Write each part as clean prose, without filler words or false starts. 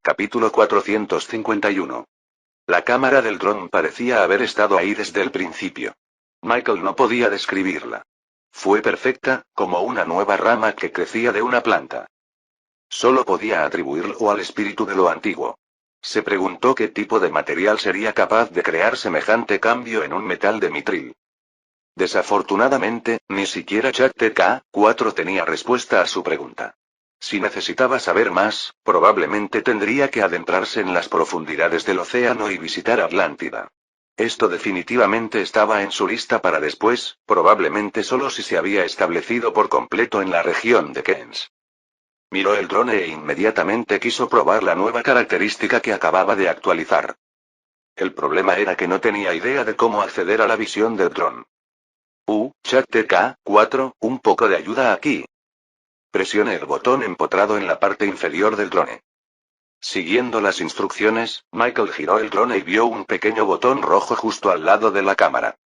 Capítulo 451. La cámara del dron parecía haber estado ahí desde el principio. Michael no podía describirla. Fue perfecta, como una nueva rama que crecía de una planta. Solo podía atribuirlo al espíritu de lo antiguo. Se preguntó qué tipo de material sería capaz de crear semejante cambio en un metal de mitril. Desafortunadamente, ni siquiera ChatTK-4 tenía respuesta a su pregunta. Si necesitaba saber más, probablemente tendría que adentrarse en las profundidades del océano y visitar Atlántida. Esto definitivamente estaba en su lista para después, probablemente solo si se había establecido por completo en la región de Kens. Miró el dron e inmediatamente quiso probar la nueva característica que acababa de actualizar. El problema era que no tenía idea de cómo acceder a la visión del dron. ChatTK-4, un poco de ayuda aquí. Presione el botón empotrado en la parte inferior del drone. Siguiendo las instrucciones, Michael giró el drone y vio un pequeño botón rojo justo al lado de la cámara.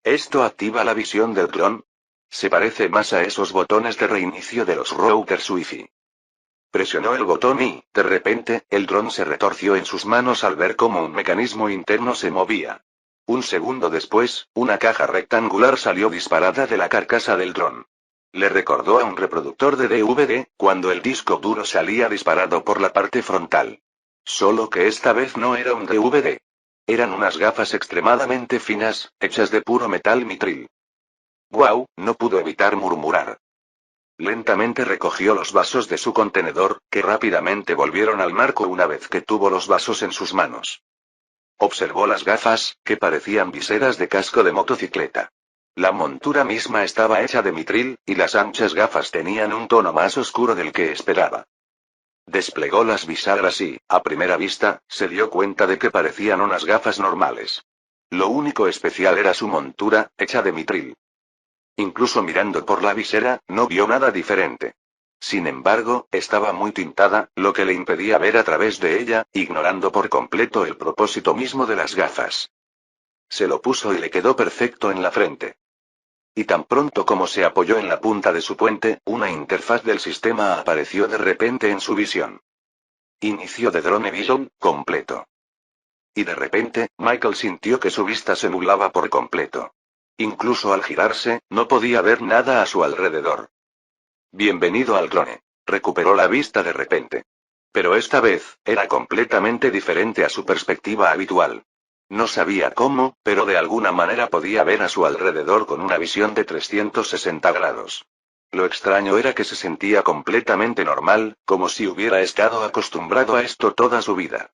¿Esto activa la visión del dron? Se parece más a esos botones de reinicio de los routers Wi-Fi. Presionó el botón y, de repente, el dron se retorció en sus manos al ver cómo un mecanismo interno se movía. Un segundo después, una caja rectangular salió disparada de la carcasa del dron. Le recordó a un reproductor de DVD, cuando el disco duro salía disparado por la parte frontal. Solo que esta vez no era un DVD. Eran unas gafas extremadamente finas, hechas de puro metal mitril. ¡Guau!, no pudo evitar murmurar. Lentamente recogió los vasos de su contenedor, que rápidamente volvieron al marco una vez que tuvo los vasos en sus manos. Observó las gafas, que parecían viseras de casco de motocicleta. La montura misma estaba hecha de mitril, y las anchas gafas tenían un tono más oscuro del que esperaba. Desplegó las bisagras y, a primera vista, se dio cuenta de que parecían unas gafas normales. Lo único especial era su montura, hecha de mitril. Incluso mirando por la visera, no vio nada diferente. Sin embargo, estaba muy tintada, lo que le impedía ver a través de ella, ignorando por completo el propósito mismo de las gafas. Se lo puso y le quedó perfecto en la frente. Y tan pronto como se apoyó en la punta de su puente, una interfaz del sistema apareció de repente en su visión. Inicio de Drone Vision, completo. Y de repente, Michael sintió que su vista se nublaba por completo. Incluso al girarse, no podía ver nada a su alrededor. Bienvenido al drone. Recuperó la vista de repente. Pero esta vez, era completamente diferente a su perspectiva habitual. No sabía cómo, pero de alguna manera podía ver a su alrededor con una visión de 360 grados. Lo extraño era que se sentía completamente normal, como si hubiera estado acostumbrado a esto toda su vida.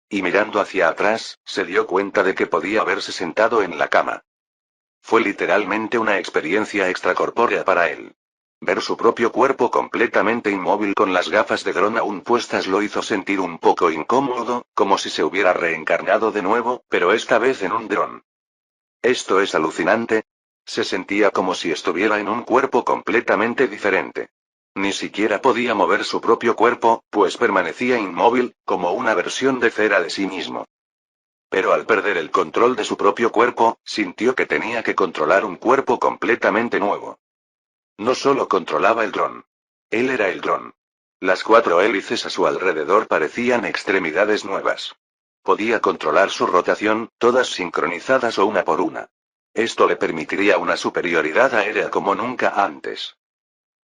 Y mirando hacia atrás, se dio cuenta de que podía haberse sentado en la cama. Fue literalmente una experiencia extracorpórea para él. Ver su propio cuerpo completamente inmóvil con las gafas de dron aún puestas lo hizo sentir un poco incómodo, como si se hubiera reencarnado de nuevo, pero esta vez en un dron. Esto es alucinante. Se sentía como si estuviera en un cuerpo completamente diferente. Ni siquiera podía mover su propio cuerpo, pues permanecía inmóvil, como una versión de cera de sí mismo. Pero al perder el control de su propio cuerpo, sintió que tenía que controlar un cuerpo completamente nuevo. No solo controlaba el dron. Él era el dron. Las 4 hélices a su alrededor parecían extremidades nuevas. Podía controlar su rotación, todas sincronizadas o una por una. Esto le permitiría una superioridad aérea como nunca antes.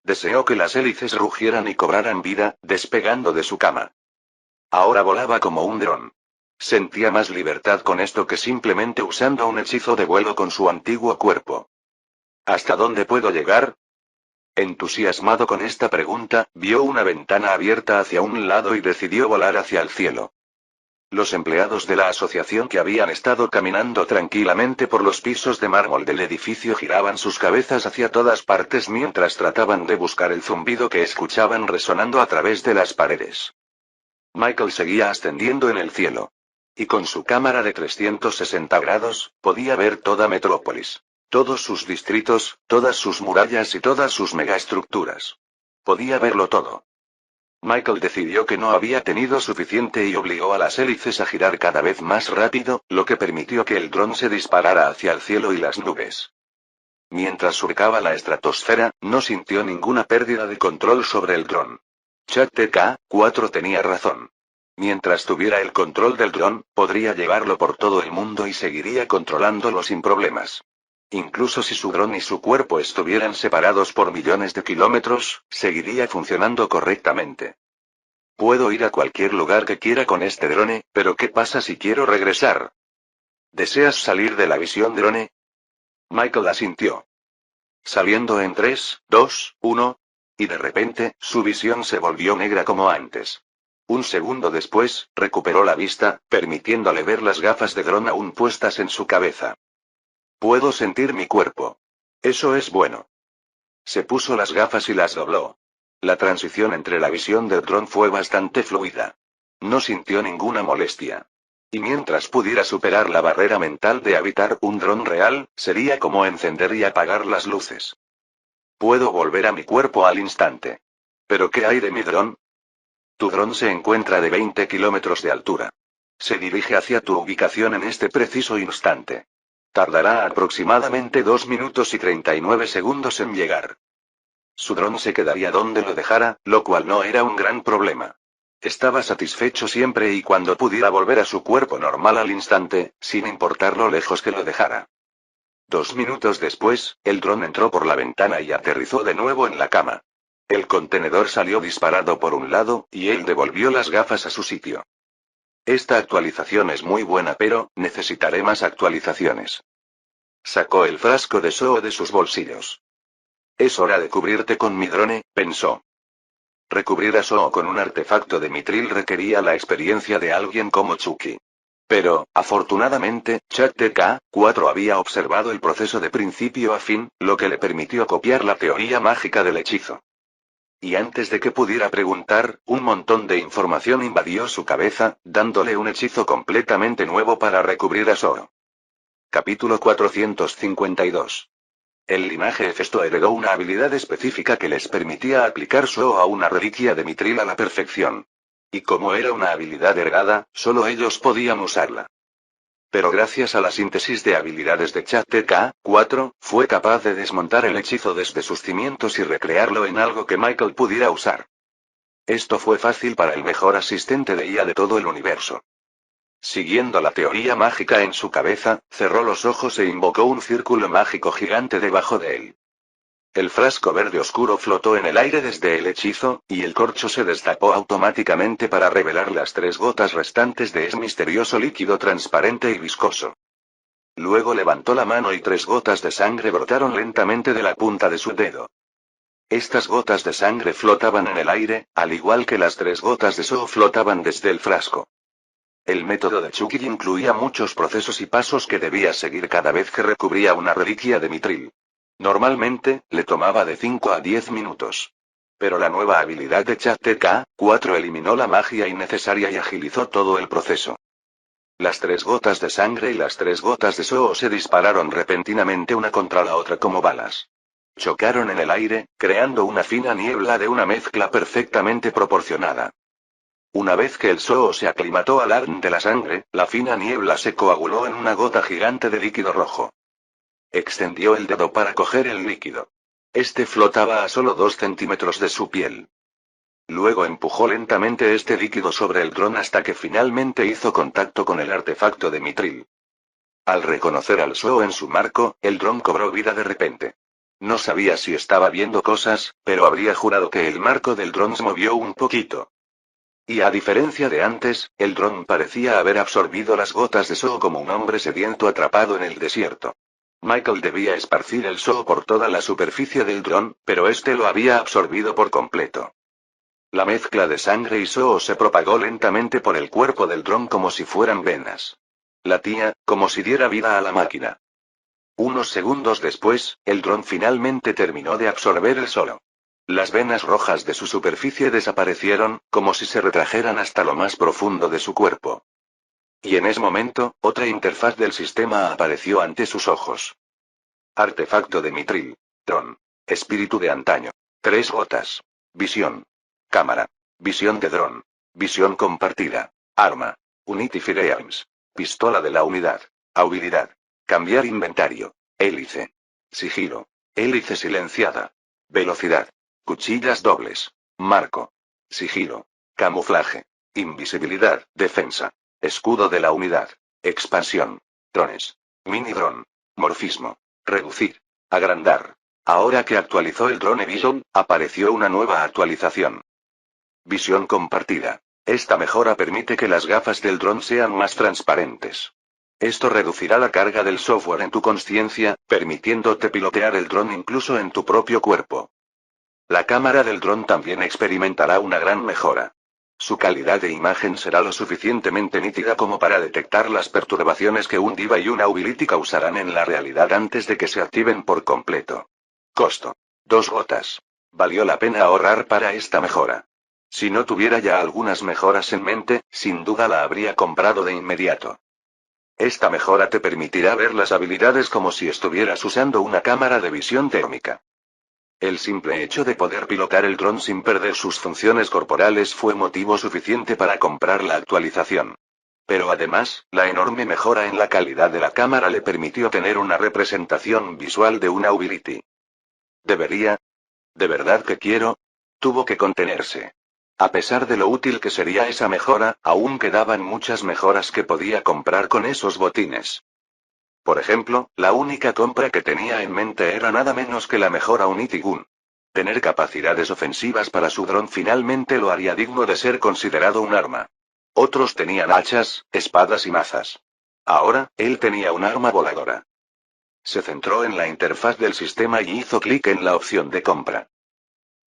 Deseó que las hélices rugieran y cobraran vida, despegando de su cama. Ahora volaba como un dron. Sentía más libertad con esto que simplemente usando un hechizo de vuelo con su antiguo cuerpo. ¿Hasta dónde puedo llegar? Entusiasmado con esta pregunta, vio una ventana abierta hacia un lado y decidió volar hacia el cielo. Los empleados de la asociación que habían estado caminando tranquilamente por los pisos de mármol del edificio giraban sus cabezas hacia todas partes mientras trataban de buscar el zumbido que escuchaban resonando a través de las paredes. Michael seguía ascendiendo en el cielo. Y con su cámara de 360 grados, podía ver toda Metrópolis. Todos sus distritos, todas sus murallas y todas sus megaestructuras. Podía verlo todo. Michael decidió que no había tenido suficiente y obligó a las hélices a girar cada vez más rápido, lo que permitió que el dron se disparara hacia el cielo y las nubes. Mientras surcaba la estratosfera, no sintió ninguna pérdida de control sobre el dron. ChatTK-4 tenía razón. Mientras tuviera el control del dron, podría llevarlo por todo el mundo y seguiría controlándolo sin problemas. Incluso si su dron y su cuerpo estuvieran separados por millones de kilómetros, seguiría funcionando correctamente. Puedo ir a cualquier lugar que quiera con este drone, pero ¿qué pasa si quiero regresar? ¿Deseas salir de la visión drone? Michael asintió. Saliendo en 3, 2, 1. Y de repente, su visión se volvió negra como antes. Un segundo después, recuperó la vista, permitiéndole ver las gafas de dron aún puestas en su cabeza. Puedo sentir mi cuerpo. Eso es bueno. Se puso las gafas y las dobló. La transición entre la visión del dron fue bastante fluida. No sintió ninguna molestia. Y mientras pudiera superar la barrera mental de habitar un dron real, sería como encender y apagar las luces. Puedo volver a mi cuerpo al instante. ¿Pero qué hay de mi dron? Tu dron se encuentra de 20 kilómetros de altura. Se dirige hacia tu ubicación en este preciso instante. Tardará aproximadamente 2 minutos y 39 segundos en llegar. Su dron se quedaría donde lo dejara, lo cual no era un gran problema. Estaba satisfecho siempre y cuando pudiera volver a su cuerpo normal al instante, sin importar lo lejos que lo dejara. 2 minutos después, el dron entró por la ventana y aterrizó de nuevo en la cama. El contenedor salió disparado por un lado, y él devolvió las gafas a su sitio. Esta actualización es muy buena, pero necesitaré más actualizaciones. Sacó el frasco de Soo de sus bolsillos. Es hora de cubrirte con mi drone, pensó. Recubrir a Soo con un artefacto de mitril requería la experiencia de alguien como Chucky. Pero, afortunadamente, ChatTK-4 había observado el proceso de principio a fin, lo que le permitió copiar la teoría mágica del hechizo. Y antes de que pudiera preguntar, un montón de información invadió su cabeza, dándole un hechizo completamente nuevo para recubrir a Soo. Capítulo 452. El linaje Hefesto heredó una habilidad específica que les permitía aplicar Soo a una reliquia de mitril a la perfección. Y como era una habilidad heredada, solo ellos podían usarla. Pero gracias a la síntesis de habilidades de ChatTK-4, fue capaz de desmontar el hechizo desde sus cimientos y recrearlo en algo que Michael pudiera usar. Esto fue fácil para el mejor asistente de IA de todo el universo. Siguiendo la teoría mágica en su cabeza, cerró los ojos e invocó un círculo mágico gigante debajo de él. El frasco verde oscuro flotó en el aire desde el hechizo, y el corcho se destapó automáticamente para revelar las 3 gotas restantes de ese misterioso líquido transparente y viscoso. Luego levantó la mano y 3 gotas de sangre brotaron lentamente de la punta de su dedo. Estas gotas de sangre flotaban en el aire, al igual que las 3 gotas de Soo flotaban desde el frasco. El método de Chucky incluía muchos procesos y pasos que debía seguir cada vez que recubría una reliquia de mitril. Normalmente, le tomaba de 5 a 10 minutos. Pero la nueva habilidad de ChatTK-4 eliminó la magia innecesaria y agilizó todo el proceso. Las 3 gotas de sangre y las 3 gotas de Soo se dispararon repentinamente una contra la otra como balas. Chocaron en el aire, creando una fina niebla de una mezcla perfectamente proporcionada. Una vez que el Soo se aclimató al ARN de la sangre, la fina niebla se coaguló en una gota gigante de líquido rojo. Extendió el dedo para coger el líquido. Este flotaba a solo 2 centímetros de su piel. Luego empujó lentamente este líquido sobre el dron hasta que finalmente hizo contacto con el artefacto de mitril. Al reconocer al Soo en su marco, el dron cobró vida de repente. No sabía si estaba viendo cosas, pero habría jurado que el marco del dron se movió un poquito. Y a diferencia de antes, el dron parecía haber absorbido las gotas de Soo como un hombre sediento atrapado en el desierto. Michael debía esparcir el Soo por toda la superficie del dron, pero este lo había absorbido por completo. La mezcla de sangre y Soo se propagó lentamente por el cuerpo del dron como si fueran venas. Latía, como si diera vida a la máquina. Unos segundos después, el dron finalmente terminó de absorber el Soo. Las venas rojas de su superficie desaparecieron, como si se retrajeran hasta lo más profundo de su cuerpo. Y en ese momento, otra interfaz del sistema apareció ante sus ojos. Artefacto de mitril. Dron. Espíritu de antaño. 3 gotas. Visión. Cámara. Visión de dron. Visión compartida. Arma. Unity Firearms. Pistola de la unidad. Habilidad. Cambiar inventario. Hélice. Sigilo. Hélice silenciada. Velocidad. Cuchillas dobles. Marco. Sigilo. Camuflaje. Invisibilidad, defensa. Escudo de la unidad. Expansión. Drones. Mini dron. Morfismo. Reducir. Agrandar. Ahora que actualizó el Drone Vision, apareció una nueva actualización. Visión compartida. Esta mejora permite que las gafas del dron sean más transparentes. Esto reducirá la carga del software en tu consciencia, permitiéndote pilotear el dron incluso en tu propio cuerpo. La cámara del dron también experimentará una gran mejora. Su calidad de imagen será lo suficientemente nítida como para detectar las perturbaciones que un Diva y una Ability causarán en la realidad antes de que se activen por completo. Costo. 2 gotas. Valió la pena ahorrar para esta mejora. Si no tuviera ya algunas mejoras en mente, sin duda la habría comprado de inmediato. Esta mejora te permitirá ver las habilidades como si estuvieras usando una cámara de visión térmica. El simple hecho de poder pilotar el dron sin perder sus funciones corporales fue motivo suficiente para comprar la actualización. Pero además, la enorme mejora en la calidad de la cámara le permitió tener una representación visual de una Ability. ¿Debería? ¿De verdad que quiero? Tuvo que contenerse. A pesar de lo útil que sería esa mejora, aún quedaban muchas mejoras que podía comprar con esos botines. Por ejemplo, la única compra que tenía en mente era nada menos que la mejora Unity Gun. Tener capacidades ofensivas para su dron finalmente lo haría digno de ser considerado un arma. Otros tenían hachas, espadas y mazas. Ahora, él tenía un arma voladora. Se centró en la interfaz del sistema y hizo clic en la opción de compra.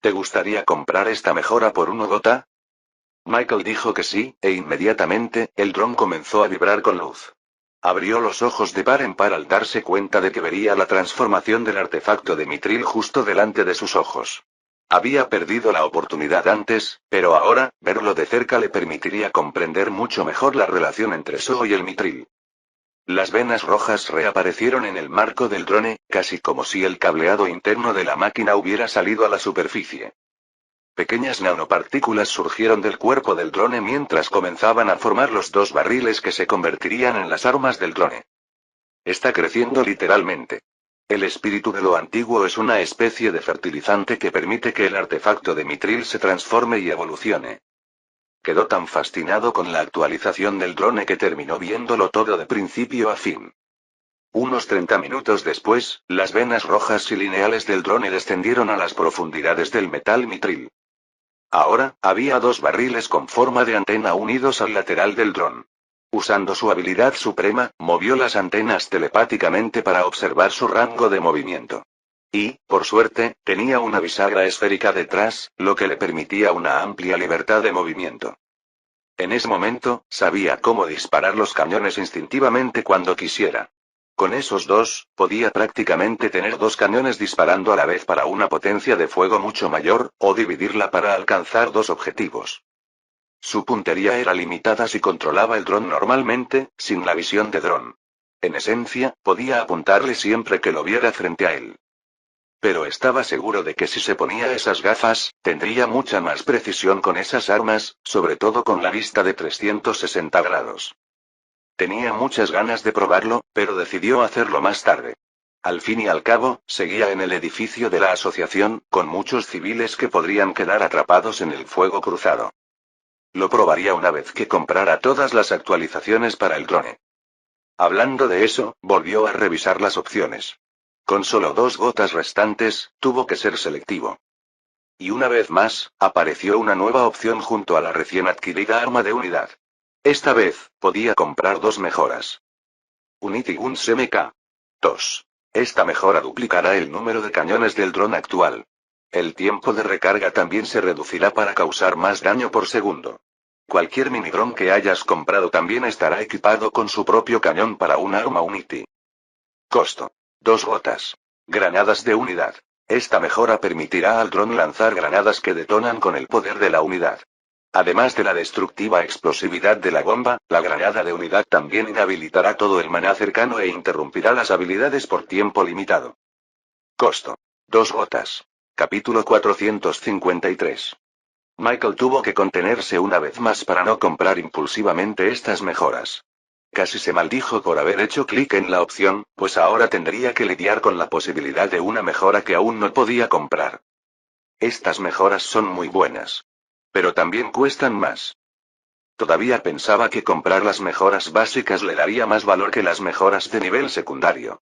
¿Te gustaría comprar esta mejora por 1 gota? Michael dijo que sí, e inmediatamente, el dron comenzó a vibrar con luz. Abrió los ojos de par en par al darse cuenta de que vería la transformación del artefacto de Mithril justo delante de sus ojos. Había perdido la oportunidad antes, pero ahora, verlo de cerca le permitiría comprender mucho mejor la relación entre Soho y el Mithril. Las venas rojas reaparecieron en el marco del drone, casi como si el cableado interno de la máquina hubiera salido a la superficie. Pequeñas nanopartículas surgieron del cuerpo del drone mientras comenzaban a formar los 2 barriles que se convertirían en las armas del drone. Está creciendo literalmente. El espíritu de lo antiguo es una especie de fertilizante que permite que el artefacto de Mithril se transforme y evolucione. Quedó tan fascinado con la actualización del drone que terminó viéndolo todo de principio a fin. Unos 30 minutos después, las venas rojas y lineales del drone descendieron a las profundidades del metal Mithril. Ahora, había 2 barriles con forma de antena unidos al lateral del dron. Usando su habilidad suprema, movió las antenas telepáticamente para observar su rango de movimiento. Y, por suerte, tenía una bisagra esférica detrás, lo que le permitía una amplia libertad de movimiento. En ese momento, sabía cómo disparar los cañones instintivamente cuando quisiera. Con esos 2, podía prácticamente tener 2 cañones disparando a la vez para una potencia de fuego mucho mayor, o dividirla para alcanzar 2 objetivos. Su puntería era limitada si controlaba el dron normalmente, sin la visión de dron. En esencia, podía apuntarle siempre que lo viera frente a él. Pero estaba seguro de que si se ponía esas gafas, tendría mucha más precisión con esas armas, sobre todo con la vista de 360 grados. Tenía muchas ganas de probarlo, pero decidió hacerlo más tarde. Al fin y al cabo, seguía en el edificio de la asociación, con muchos civiles que podrían quedar atrapados en el fuego cruzado. Lo probaría una vez que comprara todas las actualizaciones para el drone. Hablando de eso, volvió a revisar las opciones. Con solo 2 gotas restantes, tuvo que ser selectivo. Y una vez más, apareció una nueva opción junto a la recién adquirida arma de unidad. Esta vez, podía comprar 2 mejoras. Unity Guns MK2. Esta mejora duplicará el número de cañones del dron actual. El tiempo de recarga también se reducirá para causar más daño por segundo. Cualquier minidron que hayas comprado también estará equipado con su propio cañón para un arma Unity. Costo. 2 gotas. Granadas de unidad. Esta mejora permitirá al dron lanzar granadas que detonan con el poder de la unidad. Además de la destructiva explosividad de la bomba, la granada de unidad también inhabilitará todo el maná cercano e interrumpirá las habilidades por tiempo limitado. Costo. 2 gotas. Capítulo 453. Michael tuvo que contenerse una vez más para no comprar impulsivamente estas mejoras. Casi se maldijo por haber hecho clic en la opción, pues ahora tendría que lidiar con la posibilidad de una mejora que aún no podía comprar. Estas mejoras son muy buenas. Pero también cuestan más. Todavía pensaba que comprar las mejoras básicas le daría más valor que las mejoras de nivel secundario.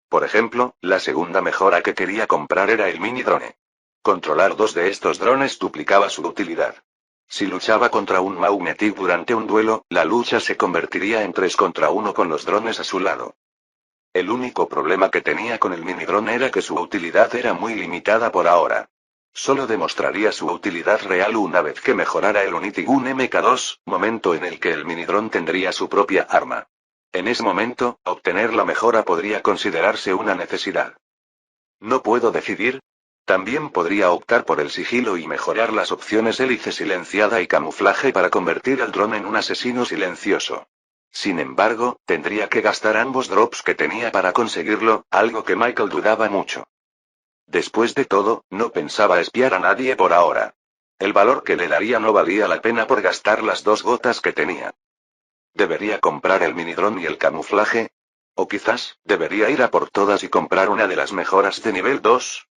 Por ejemplo, la segunda mejora que quería comprar era el mini drone. Controlar dos de estos drones duplicaba su utilidad. Si luchaba contra un Maunetic durante un duelo, la lucha se convertiría en 3 contra 1 con los drones a su lado. El único problema que tenía con el mini drone era que su utilidad era muy limitada por ahora. Solo demostraría su utilidad real una vez que mejorara el Unitigun MK2, momento en el que el mini drone tendría su propia arma. En ese momento, obtener la mejora podría considerarse una necesidad. ¿No puedo decidir? También podría optar por el sigilo y mejorar las opciones hélice silenciada y camuflaje para convertir al dron en un asesino silencioso. Sin embargo, tendría que gastar ambos drops que tenía para conseguirlo, algo que Michael dudaba mucho. Después de todo, no pensaba espiar a nadie por ahora. El valor que le daría no valía la pena por gastar las 2 gotas que tenía. ¿Debería comprar el minidrón y el camuflaje? O quizás, debería ir a por todas y comprar una de las mejoras de nivel 2.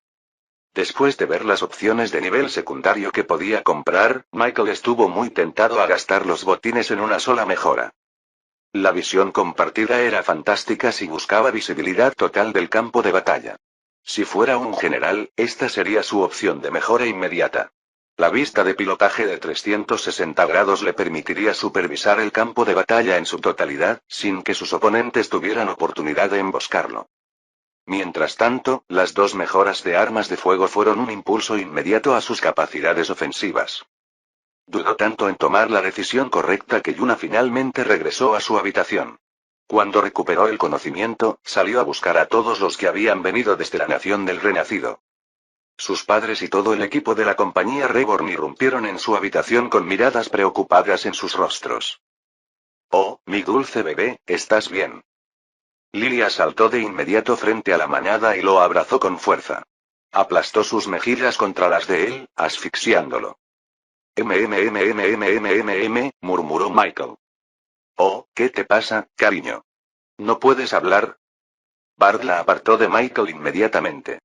Después de ver las opciones de nivel secundario que podía comprar, Michael estuvo muy tentado a gastar los botines en una sola mejora. La visión compartida era fantástica si buscaba visibilidad total del campo de batalla. Si fuera un general, esta sería su opción de mejora inmediata. La vista de pilotaje de 360 grados le permitiría supervisar el campo de batalla en su totalidad, sin que sus oponentes tuvieran oportunidad de emboscarlo. Mientras tanto, las 2 mejoras de armas de fuego fueron un impulso inmediato a sus capacidades ofensivas. Dudó tanto en tomar la decisión correcta que Yuna finalmente regresó a su habitación. Cuando recuperó el conocimiento, salió a buscar a todos los que habían venido desde la nación del Renacido. Sus padres y todo el equipo de la compañía Reborn irrumpieron en su habitación con miradas preocupadas en sus rostros. Oh, mi dulce bebé, ¿estás bien? Lilia saltó de inmediato frente a la manada y lo abrazó con fuerza. Aplastó sus mejillas contra las de él, asfixiándolo. Murmuró Michael. Oh, ¿qué te pasa, cariño? ¿No puedes hablar? Bart la apartó de Michael inmediatamente.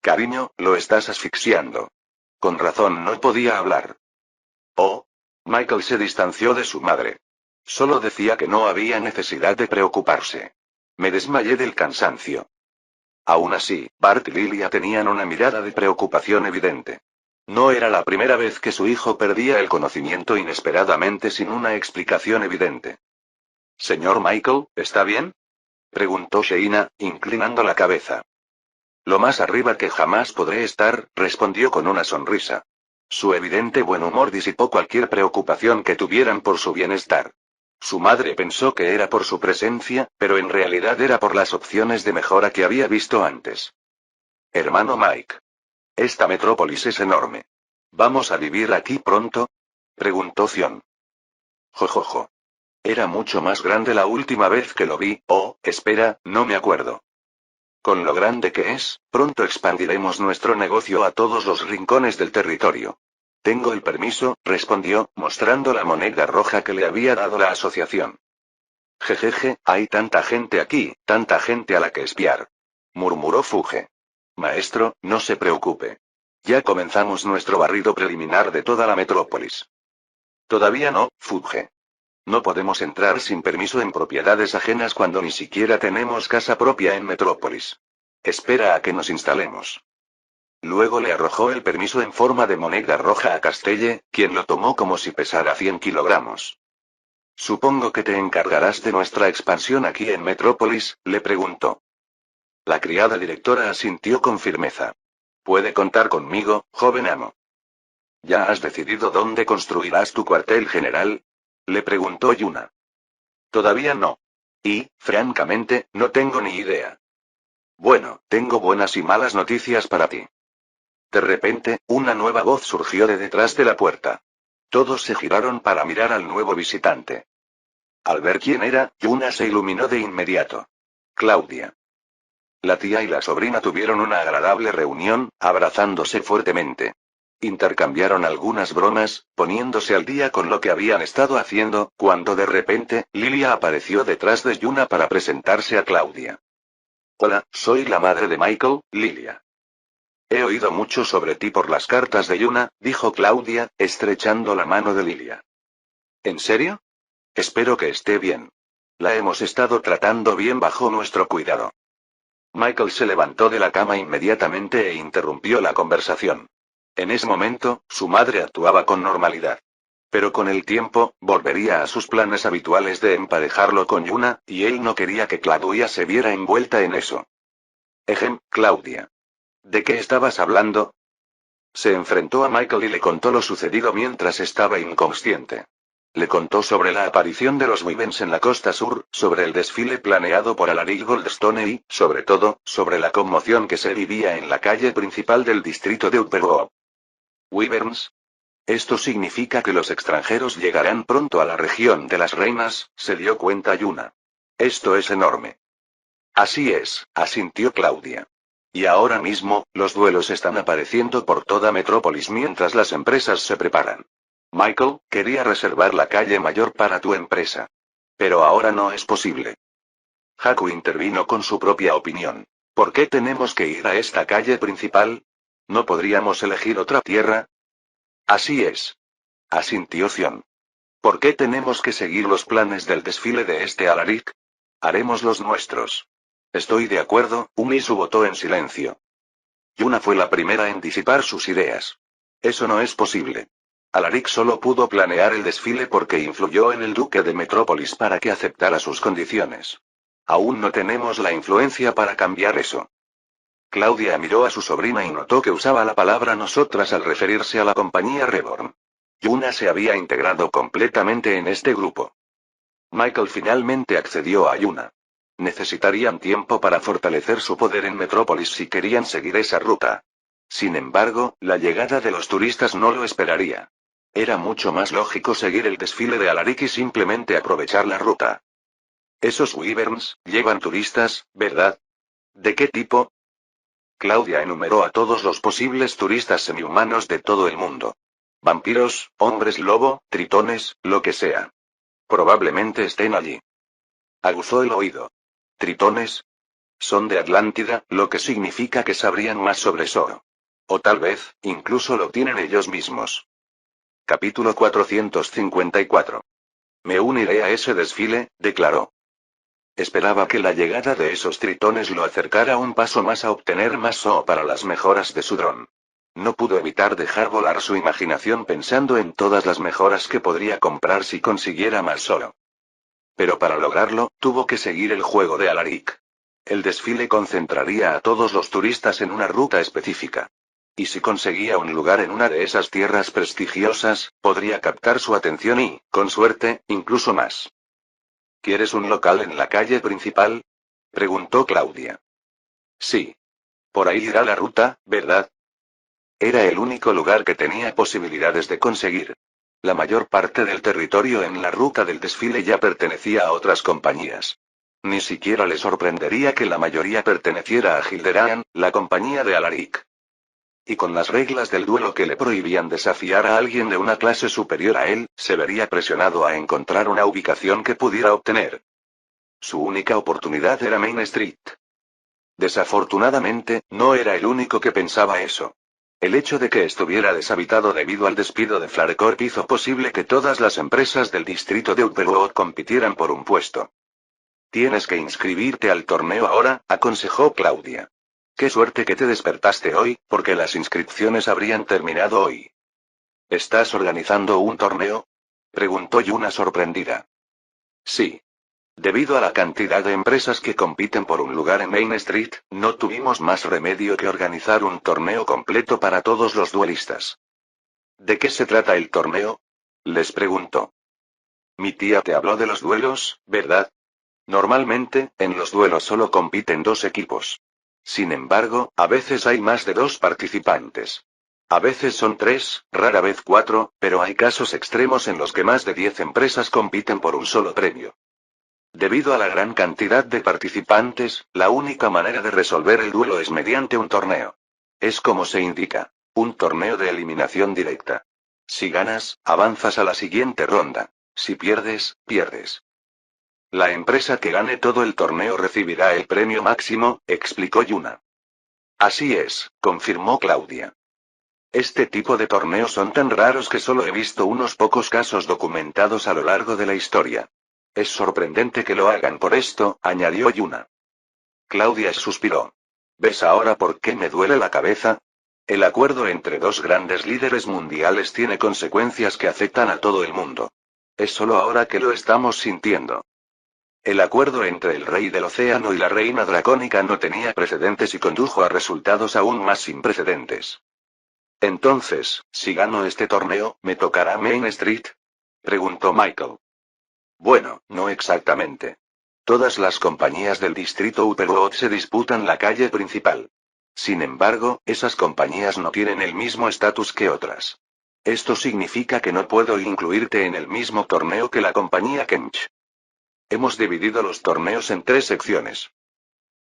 Cariño, lo estás asfixiando. Con razón no podía hablar. Oh. Michael se distanció de su madre. Solo decía que no había necesidad de preocuparse. Me desmayé del cansancio. Aún así, Bart y Lilia tenían una mirada de preocupación evidente. No era la primera vez que su hijo perdía el conocimiento inesperadamente sin una explicación evidente. Señor Michael, ¿está bien? Preguntó Sheina, inclinando la cabeza. Lo más arriba que jamás podré estar, respondió con una sonrisa. Su evidente buen humor disipó cualquier preocupación que tuvieran por su bienestar. Su madre pensó que era por su presencia, pero en realidad era por las opciones de mejora que había visto antes. Hermano Mike. Esta metrópolis es enorme. ¿Vamos a vivir aquí pronto? Preguntó Zion. Jojojo. Era mucho más grande la última vez que lo vi, espera, no me acuerdo. Con lo grande que es, pronto expandiremos nuestro negocio a todos los rincones del territorio. Tengo el permiso, respondió, mostrando la moneda roja que le había dado la asociación. Jejeje, hay tanta gente aquí, tanta gente a la que espiar. Murmuró Fuge. Maestro, no se preocupe. Ya comenzamos nuestro barrido preliminar de toda la metrópolis. Todavía no, Fuge. No podemos entrar sin permiso en propiedades ajenas cuando ni siquiera tenemos casa propia en Metrópolis. Espera a que nos instalemos. Luego le arrojó el permiso en forma de moneda roja a Castelle, quien lo tomó como si pesara 100 kilogramos. Supongo que te encargarás de nuestra expansión aquí en Metrópolis, le preguntó. La criada directora asintió con firmeza. Puede contar conmigo, joven amo. ¿Ya has decidido dónde construirás tu cuartel general? Le preguntó Yuna. Todavía no. Y, francamente, no tengo ni idea. Bueno, tengo buenas y malas noticias para ti. De repente, una nueva voz surgió de detrás de la puerta. Todos se giraron para mirar al nuevo visitante. Al ver quién era, Yuna se iluminó de inmediato. Claudia. La tía y la sobrina tuvieron una agradable reunión, abrazándose fuertemente. Intercambiaron algunas bromas, poniéndose al día con lo que habían estado haciendo, cuando de repente, Lilia apareció detrás de Yuna para presentarse a Claudia. Hola, soy la madre de Michael, Lilia. He oído mucho sobre ti por las cartas de Yuna, dijo Claudia, estrechando la mano de Lilia. ¿En serio? Espero que esté bien. La hemos estado tratando bien bajo nuestro cuidado. Michael se levantó de la cama inmediatamente e interrumpió la conversación. En ese momento, su madre actuaba con normalidad. Pero con el tiempo, volvería a sus planes habituales de emparejarlo con Yuna, y él no quería que Claudia se viera envuelta en eso. Claudia. ¿De qué estabas hablando? Se enfrentó a Michael y le contó lo sucedido mientras estaba inconsciente. Le contó sobre la aparición de los Wyverns en la costa sur, sobre el desfile planeado por Alaric Goldstone y, sobre todo, sobre la conmoción que se vivía en la calle principal del distrito de Upper Hope. ¿Wyverns? Esto significa que los extranjeros llegarán pronto a la región de las reinas, se dio cuenta Yuna. Esto es enorme. Así es, asintió Claudia. Y ahora mismo, los duelos están apareciendo por toda Metrópolis mientras las empresas se preparan. Michael, quería reservar la calle mayor para tu empresa. Pero ahora no es posible. Haku intervino con su propia opinión. ¿Por qué tenemos que ir a esta calle principal? ¿No podríamos elegir otra tierra? Así es. Asintió Zion. ¿Por qué tenemos que seguir los planes del desfile de este Alaric? Haremos los nuestros. Estoy de acuerdo, Unisu votó en silencio. Yuna fue la primera en disipar sus ideas. Eso no es posible. Alaric solo pudo planear el desfile porque influyó en el duque de Metrópolis para que aceptara sus condiciones. Aún no tenemos la influencia para cambiar eso. Claudia miró a su sobrina y notó que usaba la palabra nosotras al referirse a la compañía Reborn. Yuna se había integrado completamente en este grupo. Michael finalmente accedió a Yuna. Necesitarían tiempo para fortalecer su poder en Metrópolis si querían seguir esa ruta. Sin embargo, la llegada de los turistas no lo esperaría. Era mucho más lógico seguir el desfile de Alaric y simplemente aprovechar la ruta. Esos Wyverns llevan turistas, ¿verdad? ¿De qué tipo? Claudia enumeró a todos los posibles turistas semihumanos de todo el mundo. Vampiros, hombres lobo, tritones, lo que sea. Probablemente estén allí. Aguzó el oído. ¿Tritones? Son de Atlántida, lo que significa que sabrían más sobre Zoro. O tal vez, incluso lo tienen ellos mismos. Capítulo 454. Me uniré a ese desfile, declaró. Esperaba que la llegada de esos tritones lo acercara un paso más a obtener más Zoo para las mejoras de su dron. No pudo evitar dejar volar su imaginación pensando en todas las mejoras que podría comprar si consiguiera más Zoo. Pero para lograrlo, tuvo que seguir el juego de Alaric. El desfile concentraría a todos los turistas en una ruta específica. Y si conseguía un lugar en una de esas tierras prestigiosas, podría captar su atención y, con suerte, incluso más. ¿Quieres un local en la calle principal? Preguntó Claudia. Sí. Por ahí irá la ruta, ¿verdad? Era el único lugar que tenía posibilidades de conseguir. La mayor parte del territorio en la ruta del desfile ya pertenecía a otras compañías. Ni siquiera le sorprendería que la mayoría perteneciera a Gilderan, la compañía de Alaric. Y con las reglas del duelo que le prohibían desafiar a alguien de una clase superior a él, se vería presionado a encontrar una ubicación que pudiera obtener. Su única oportunidad era Main Street. Desafortunadamente, no era el único que pensaba eso. El hecho de que estuviera deshabitado debido al despido de Flarecorp hizo posible que todas las empresas del distrito de Upperwood compitieran por un puesto. Tienes que inscribirte al torneo ahora, aconsejó Claudia. Qué suerte que te despertaste hoy, porque las inscripciones habrían terminado hoy. ¿Estás organizando un torneo? Preguntó Yuna sorprendida. Sí. Debido a la cantidad de empresas que compiten por un lugar en Main Street, no tuvimos más remedio que organizar un torneo completo para todos los duelistas. ¿De qué se trata el torneo? Les preguntó. Mi tía te habló de los duelos, ¿verdad? Normalmente, en los duelos solo compiten dos equipos. Sin embargo, a veces hay más de dos participantes. A veces son tres, rara vez cuatro, pero hay casos extremos en los que más de 10 empresas compiten por un solo premio. Debido a la gran cantidad de participantes, la única manera de resolver el duelo es mediante un torneo. Es como se indica, un torneo de eliminación directa. Si ganas, avanzas a la siguiente ronda. Si pierdes, pierdes. La empresa que gane todo el torneo recibirá el premio máximo, explicó Yuna. Así es, confirmó Claudia. Este tipo de torneos son tan raros que solo he visto unos pocos casos documentados a lo largo de la historia. Es sorprendente que lo hagan por esto, añadió Yuna. Claudia suspiró. ¿Ves ahora por qué me duele la cabeza? El acuerdo entre dos grandes líderes mundiales tiene consecuencias que afectan a todo el mundo. Es solo ahora que lo estamos sintiendo. El acuerdo entre el rey del océano y la reina dracónica no tenía precedentes y condujo a resultados aún más sin precedentes. Entonces, si gano este torneo, ¿me tocará Main Street? Preguntó Michael. Bueno, no exactamente. Todas las compañías del distrito Upper Road se disputan la calle principal. Sin embargo, esas compañías no tienen el mismo estatus que otras. Esto significa que no puedo incluirte en el mismo torneo que la compañía Kench. Hemos dividido los torneos en 3 secciones.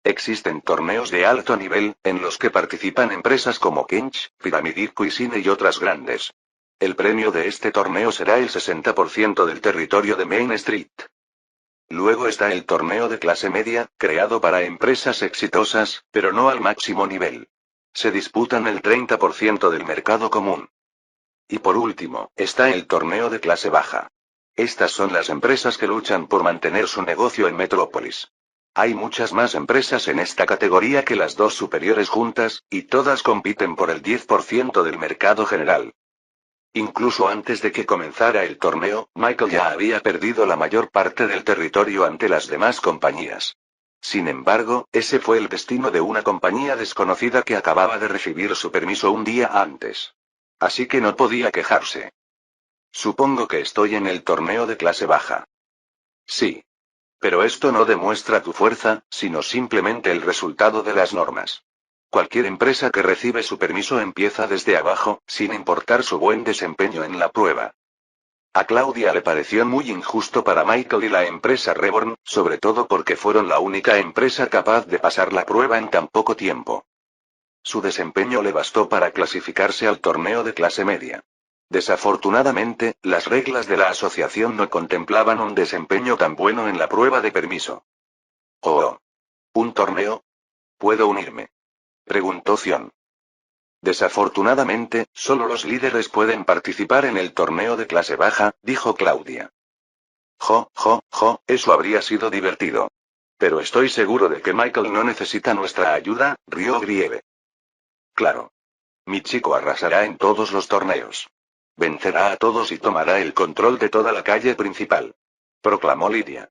Existen torneos de alto nivel, en los que participan empresas como Kench, Pyramid Cuisine y otras grandes. El premio de este torneo será el 60% del territorio de Main Street. Luego está el torneo de clase media, creado para empresas exitosas, pero no al máximo nivel. Se disputan el 30% del mercado común. Y por último, está el torneo de clase baja. Estas son las empresas que luchan por mantener su negocio en Metrópolis. Hay muchas más empresas en esta categoría que las 2 superiores juntas, y todas compiten por el 10% del mercado general. Incluso antes de que comenzara el torneo, Michael ya había perdido la mayor parte del territorio ante las demás compañías. Sin embargo, ese fue el destino de una compañía desconocida que acababa de recibir su permiso un día antes. Así que no podía quejarse. Supongo que estoy en el torneo de clase baja. Sí. Pero esto no demuestra tu fuerza, sino simplemente el resultado de las normas. Cualquier empresa que recibe su permiso empieza desde abajo, sin importar su buen desempeño en la prueba. A Claudia le pareció muy injusto para Michael y la empresa Reborn, sobre todo porque fueron la única empresa capaz de pasar la prueba en tan poco tiempo. Su desempeño le bastó para clasificarse al torneo de clase media. Desafortunadamente, las reglas de la asociación no contemplaban un desempeño tan bueno en la prueba de permiso. Oh. ¿Un torneo? ¿Puedo unirme? Preguntó Zion. Desafortunadamente, solo los líderes pueden participar en el torneo de clase baja, dijo Claudia. Eso habría sido divertido. Pero estoy seguro de que Michael no necesita nuestra ayuda, rió Grieve. Claro. Mi chico arrasará en todos los torneos. Vencerá a todos y tomará el control de toda la calle principal. Proclamó Lidia.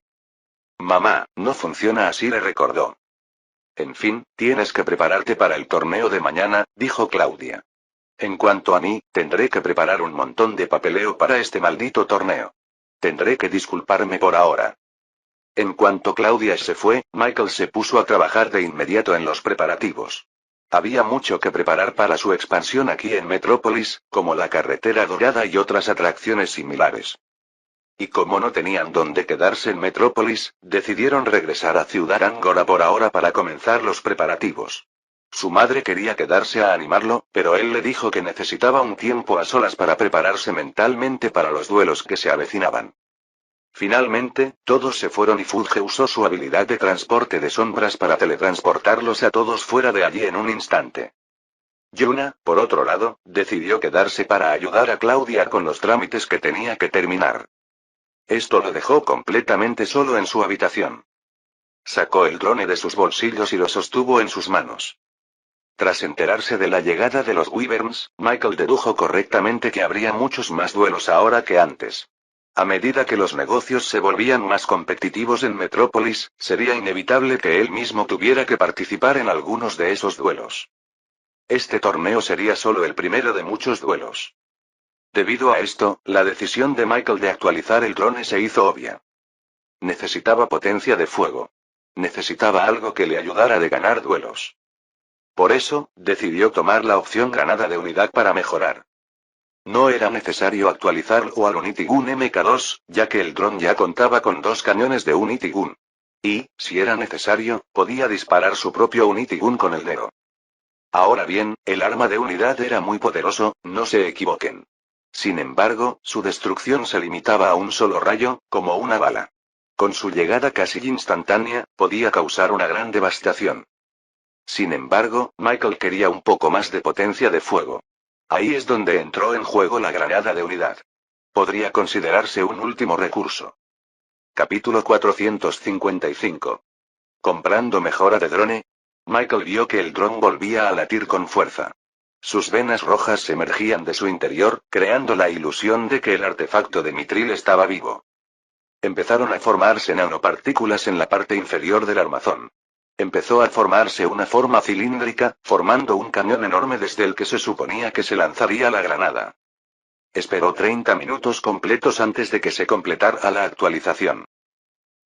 Mamá, no funciona así, le recordó. En fin, tienes que prepararte para el torneo de mañana, dijo Claudia. En cuanto a mí, tendré que preparar un montón de papeleo para este maldito torneo. Tendré que disculparme por ahora. En cuanto Claudia se fue, Michael se puso a trabajar de inmediato en los preparativos. Había mucho que preparar para su expansión aquí en Metrópolis, como la carretera dorada y otras atracciones similares. Y como no tenían dónde quedarse en Metrópolis, decidieron regresar a Ciudad Angora por ahora para comenzar los preparativos. Su madre quería quedarse a animarlo, pero él le dijo que necesitaba un tiempo a solas para prepararse mentalmente para los duelos que se avecinaban. Finalmente, todos se fueron y Fulge usó su habilidad de transporte de sombras para teletransportarlos a todos fuera de allí en un instante. Yuna, por otro lado, decidió quedarse para ayudar a Claudia con los trámites que tenía que terminar. Esto lo dejó completamente solo en su habitación. Sacó el drone de sus bolsillos y lo sostuvo en sus manos. Tras enterarse de la llegada de los Wyverns, Michael dedujo correctamente que habría muchos más duelos ahora que antes. A medida que los negocios se volvían más competitivos en Metrópolis, sería inevitable que él mismo tuviera que participar en algunos de esos duelos. Este torneo sería solo el primero de muchos duelos. Debido a esto, la decisión de Michael de actualizar el drone se hizo obvia. Necesitaba potencia de fuego. Necesitaba algo que le ayudara a ganar duelos. Por eso, decidió tomar la opción granada de unidad para mejorar. No era necesario actualizarlo al Unity-Gun MK2, ya que el dron ya contaba con 2 cañones de Unity-Gun. Y, si era necesario, podía disparar su propio Unity-Gun con el Nero. Ahora bien, el arma de unidad era muy poderoso, no se equivoquen. Sin embargo, su destrucción se limitaba a un solo rayo, como una bala. Con su llegada casi instantánea, podía causar una gran devastación. Sin embargo, Michael quería un poco más de potencia de fuego. Ahí es donde entró en juego la granada de unidad. Podría considerarse un último recurso. Capítulo 455. Comprando mejora de drone. Michael vio que el dron volvía a latir con fuerza. Sus venas rojas emergían de su interior, creando la ilusión de que el artefacto de mitril estaba vivo. Empezaron a formarse nanopartículas en la parte inferior del armazón. Empezó a formarse una forma cilíndrica, formando un cañón enorme desde el que se suponía que se lanzaría la granada. Esperó 30 minutos completos antes de que se completara la actualización.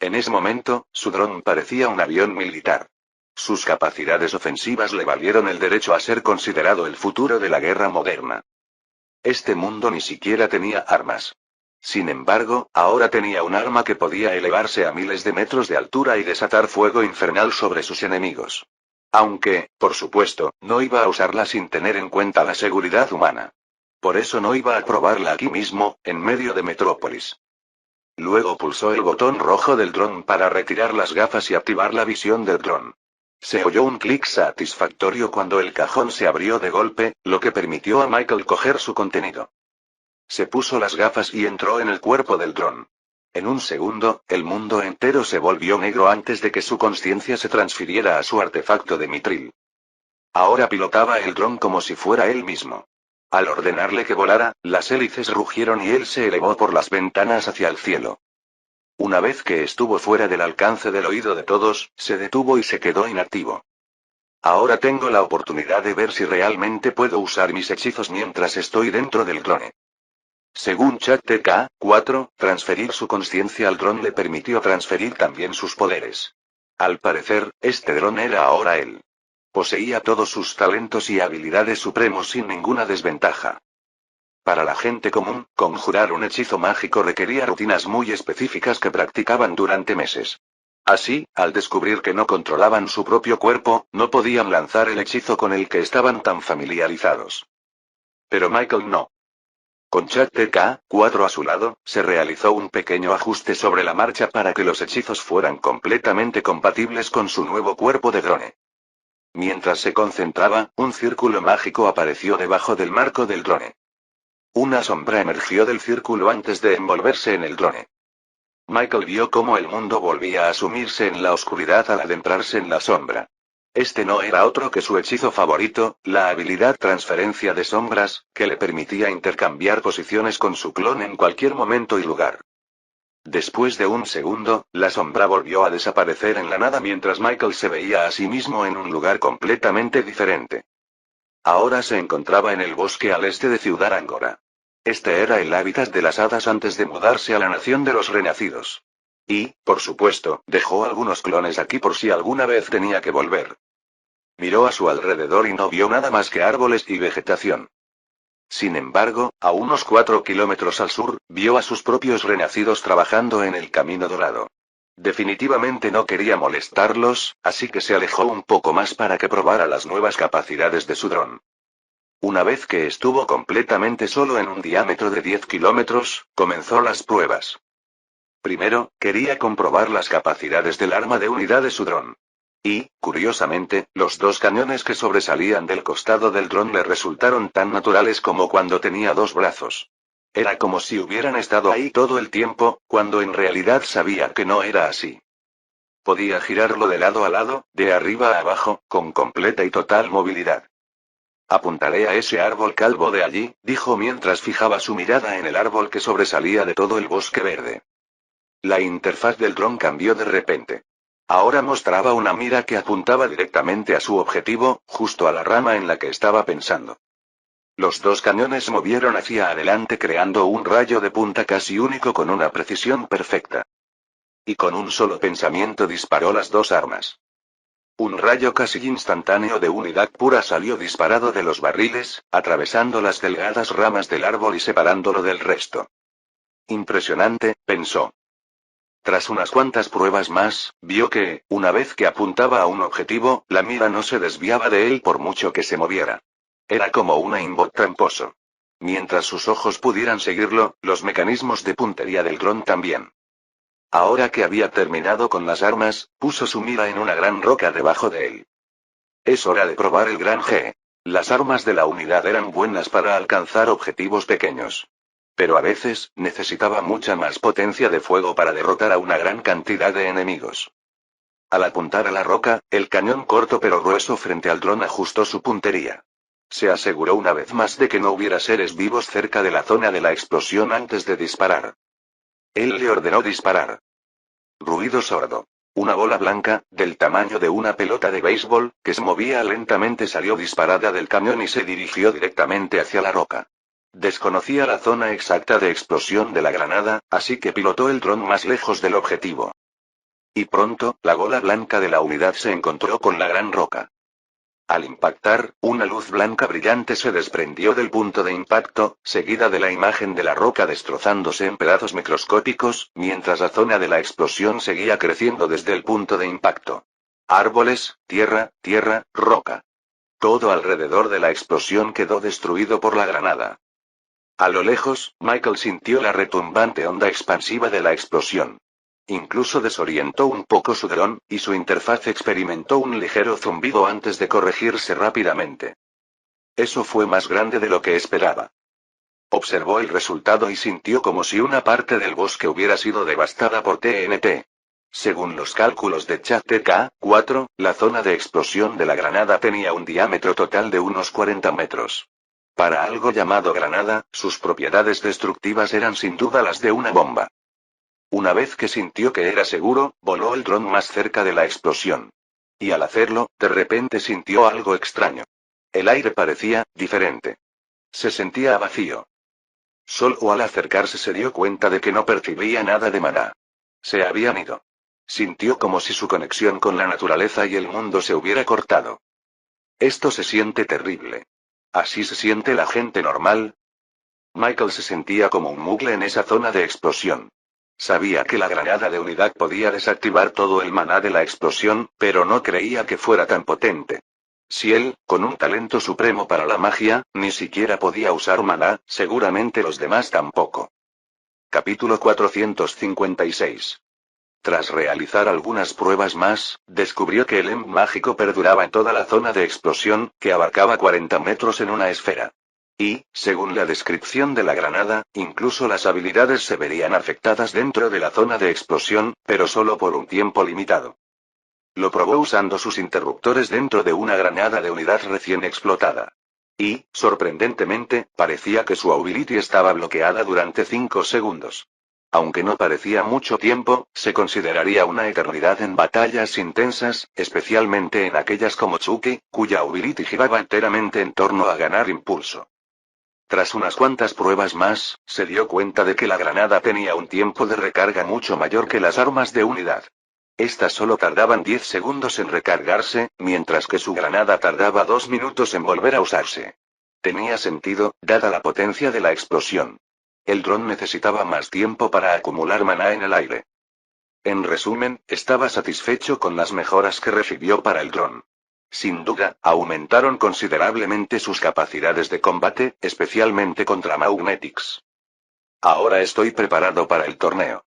En ese momento, su dron parecía un avión militar. Sus capacidades ofensivas le valieron el derecho a ser considerado el futuro de la guerra moderna. Este mundo ni siquiera tenía armas. Sin embargo, ahora tenía un arma que podía elevarse a miles de metros de altura y desatar fuego infernal sobre sus enemigos. Aunque, por supuesto, no iba a usarla sin tener en cuenta la seguridad humana. Por eso no iba a probarla aquí mismo, en medio de Metrópolis. Luego pulsó el botón rojo del dron para retirar las gafas y activar la visión del dron. Se oyó un clic satisfactorio cuando el cajón se abrió de golpe, lo que permitió a Michael coger su contenido. Se puso las gafas y entró en el cuerpo del dron. En un segundo, el mundo entero se volvió negro antes de que su conciencia se transfiriera a su artefacto de mitril. Ahora pilotaba el dron como si fuera él mismo. Al ordenarle que volara, las hélices rugieron y él se elevó por las ventanas hacia el cielo. Una vez que estuvo fuera del alcance del oído de todos, se detuvo y se quedó inactivo. Ahora tengo la oportunidad de ver si realmente puedo usar mis hechizos mientras estoy dentro del drone. Según ChatTK4, transferir su conciencia al dron le permitió transferir también sus poderes. Al parecer, este dron era ahora él. Poseía todos sus talentos y habilidades supremos sin ninguna desventaja. Para la gente común, conjurar un hechizo mágico requería rutinas muy específicas que practicaban durante meses. Así, al descubrir que no controlaban su propio cuerpo, no podían lanzar el hechizo con el que estaban tan familiarizados. Pero Michael no. Con ChatTK4 a su lado, se realizó un pequeño ajuste sobre la marcha para que los hechizos fueran completamente compatibles con su nuevo cuerpo de drone. Mientras se concentraba, un círculo mágico apareció debajo del marco del drone. Una sombra emergió del círculo antes de envolverse en el drone. Michael vio cómo el mundo volvía a sumirse en la oscuridad al adentrarse en la sombra. Este no era otro que su hechizo favorito, la habilidad transferencia de sombras, que le permitía intercambiar posiciones con su clon en cualquier momento y lugar. Después de un segundo, la sombra volvió a desaparecer en la nada mientras Michael se veía a sí mismo en un lugar completamente diferente. Ahora se encontraba en el bosque al este de Ciudad Angora. Este era el hábitat de las hadas antes de mudarse a la nación de los renacidos. Y, por supuesto, dejó algunos clones aquí por si alguna vez tenía que volver. Miró a su alrededor y no vio nada más que árboles y vegetación. Sin embargo, a unos 4 kilómetros al sur, vio a sus propios renacidos trabajando en el Camino Dorado. Definitivamente no quería molestarlos, así que se alejó un poco más para que probara las nuevas capacidades de su dron. Una vez que estuvo completamente solo en un diámetro de 10 kilómetros, comenzó las pruebas. Primero, quería comprobar las capacidades del arma de unidad de su dron. Y, curiosamente, los dos cañones que sobresalían del costado del dron le resultaron tan naturales como cuando tenía dos brazos. Era como si hubieran estado ahí todo el tiempo, cuando en realidad sabía que no era así. Podía girarlo de lado a lado, de arriba a abajo, con completa y total movilidad. Apuntaré a ese árbol calvo de allí, dijo mientras fijaba su mirada en el árbol que sobresalía de todo el bosque verde. La interfaz del dron cambió de repente. Ahora mostraba una mira que apuntaba directamente a su objetivo, justo a la rama en la que estaba pensando. Los dos cañones movieron hacia adelante creando un rayo de punta casi único con una precisión perfecta. Y con un solo pensamiento disparó las dos armas. Un rayo casi instantáneo de unidad pura salió disparado de los barriles, atravesando las delgadas ramas del árbol y separándolo del resto. Impresionante, pensó. Tras unas cuantas pruebas más, vio que, una vez que apuntaba a un objetivo, la mira no se desviaba de él por mucho que se moviera. Era como un aimbot tramposo. Mientras sus ojos pudieran seguirlo, los mecanismos de puntería del dron también. Ahora que había terminado con las armas, puso su mira en una gran roca debajo de él. Es hora de probar el gran G. Las armas de la unidad eran buenas para alcanzar objetivos pequeños. Pero a veces, necesitaba mucha más potencia de fuego para derrotar a una gran cantidad de enemigos. Al apuntar a la roca, el cañón corto pero grueso frente al dron ajustó su puntería. Se aseguró una vez más de que no hubiera seres vivos cerca de la zona de la explosión antes de disparar. Él le ordenó disparar. Ruido sordo. Una bola blanca, del tamaño de una pelota de béisbol, que se movía lentamente salió disparada del cañón y se dirigió directamente hacia la roca. Desconocía la zona exacta de explosión de la granada, así que pilotó el dron más lejos del objetivo. Y pronto, la bola blanca de la unidad se encontró con la gran roca. Al impactar, una luz blanca brillante se desprendió del punto de impacto, seguida de la imagen de la roca destrozándose en pedazos microscópicos, mientras la zona de la explosión seguía creciendo desde el punto de impacto. Árboles, tierra, roca. Todo alrededor de la explosión quedó destruido por la granada. A lo lejos, Michael sintió la retumbante onda expansiva de la explosión. Incluso desorientó un poco su dron, y su interfaz experimentó un ligero zumbido antes de corregirse rápidamente. Eso fue más grande de lo que esperaba. Observó el resultado y sintió como si una parte del bosque hubiera sido devastada por TNT. Según los cálculos de ChatTK-4, la zona de explosión de la granada tenía un diámetro total de unos 40 metros. Para algo llamado granada, sus propiedades destructivas eran sin duda las de una bomba. Una vez que sintió que era seguro, voló el dron más cerca de la explosión. Y al hacerlo, de repente sintió algo extraño. El aire parecía diferente. Se sentía vacío. Solo al acercarse se dio cuenta de que no percibía nada de maná. Se habían ido. Sintió como si su conexión con la naturaleza y el mundo se hubiera cortado. Esto se siente terrible. ¿Así se siente la gente normal? Michael se sentía como un mugle en esa zona de explosión. Sabía que la granada de unidad podía desactivar todo el maná de la explosión, pero no creía que fuera tan potente. Si él, con un talento supremo para la magia, ni siquiera podía usar maná, seguramente los demás tampoco. Capítulo 456. Tras realizar algunas pruebas más, descubrió que el EMP mágico perduraba en toda la zona de explosión, que abarcaba 40 metros en una esfera. Y, según la descripción de la granada, incluso las habilidades se verían afectadas dentro de la zona de explosión, pero solo por un tiempo limitado. Lo probó usando sus interruptores dentro de una granada de unidad recién explotada. Y, sorprendentemente, parecía que su ability estaba bloqueada durante 5 segundos. Aunque no parecía mucho tiempo, se consideraría una eternidad en batallas intensas, especialmente en aquellas como Chucky, cuya ability giraba enteramente en torno a ganar impulso. Tras unas cuantas pruebas más, se dio cuenta de que la granada tenía un tiempo de recarga mucho mayor que las armas de unidad. Estas solo tardaban 10 segundos en recargarse, mientras que su granada tardaba 2 minutos en volver a usarse. Tenía sentido, dada la potencia de la explosión. El dron necesitaba más tiempo para acumular maná en el aire. En resumen, estaba satisfecho con las mejoras que recibió para el dron. Sin duda, aumentaron considerablemente sus capacidades de combate, especialmente contra Magnetics. Ahora estoy preparado para el torneo.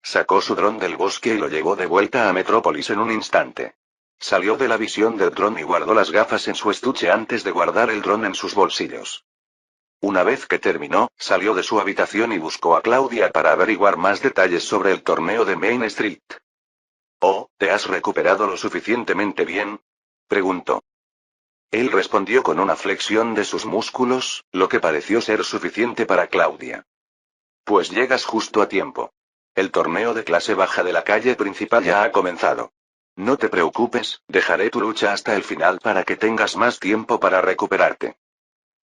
Sacó su dron del bosque y lo llevó de vuelta a Metrópolis en un instante. Salió de la visión del dron y guardó las gafas en su estuche antes de guardar el dron en sus bolsillos. Una vez que terminó, salió de su habitación y buscó a Claudia para averiguar más detalles sobre el torneo de Main Street. «Oh, ¿te has recuperado lo suficientemente bien?», preguntó. Él respondió con una flexión de sus músculos, lo que pareció ser suficiente para Claudia. «Pues llegas justo a tiempo. El torneo de clase baja de la calle principal ya ha comenzado. No te preocupes, dejaré tu lucha hasta el final para que tengas más tiempo para recuperarte».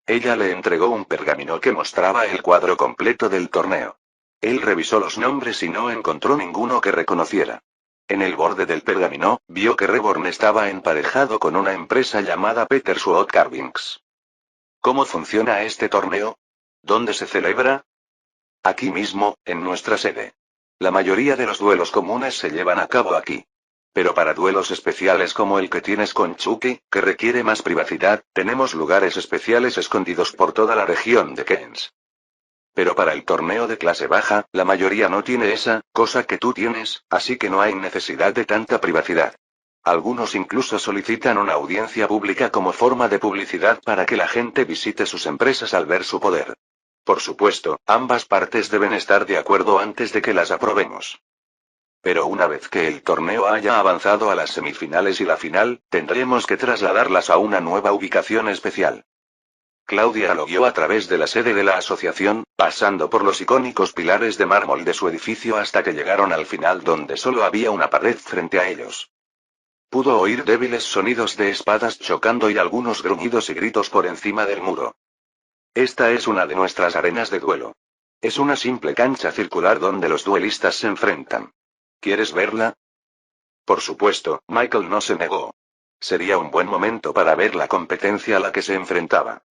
Ella le entregó un pergamino que mostraba el cuadro completo del torneo. Él revisó los nombres y no encontró ninguno que reconociera. En el borde del pergamino, vio que Reborn estaba emparejado con una empresa llamada Peter Sword Carvings. ¿Cómo funciona este torneo? ¿Dónde se celebra? Aquí mismo, en nuestra sede. La mayoría de los duelos comunes se llevan a cabo aquí. Pero para duelos especiales como el que tienes con Chucky, que requiere más privacidad, tenemos lugares especiales escondidos por toda la región de Kens. Pero para el torneo de clase baja, la mayoría no tiene esa cosa que tú tienes, así que no hay necesidad de tanta privacidad. Algunos incluso solicitan una audiencia pública como forma de publicidad para que la gente visite sus empresas al ver su poder. Por supuesto, ambas partes deben estar de acuerdo antes de que las aprobemos. Pero una vez que el torneo haya avanzado a las semifinales y la final, tendremos que trasladarlas a una nueva ubicación especial. Claudia lo guió a través de la sede de la asociación, pasando por los icónicos pilares de mármol de su edificio hasta que llegaron al final donde solo había una pared frente a ellos. Pudo oír débiles sonidos de espadas chocando y algunos gruñidos y gritos por encima del muro. Esta es una de nuestras arenas de duelo. Es una simple cancha circular donde los duelistas se enfrentan. ¿Quieres verla? Por supuesto, Michael no se negó. Sería un buen momento para ver la competencia a la que se enfrentaba.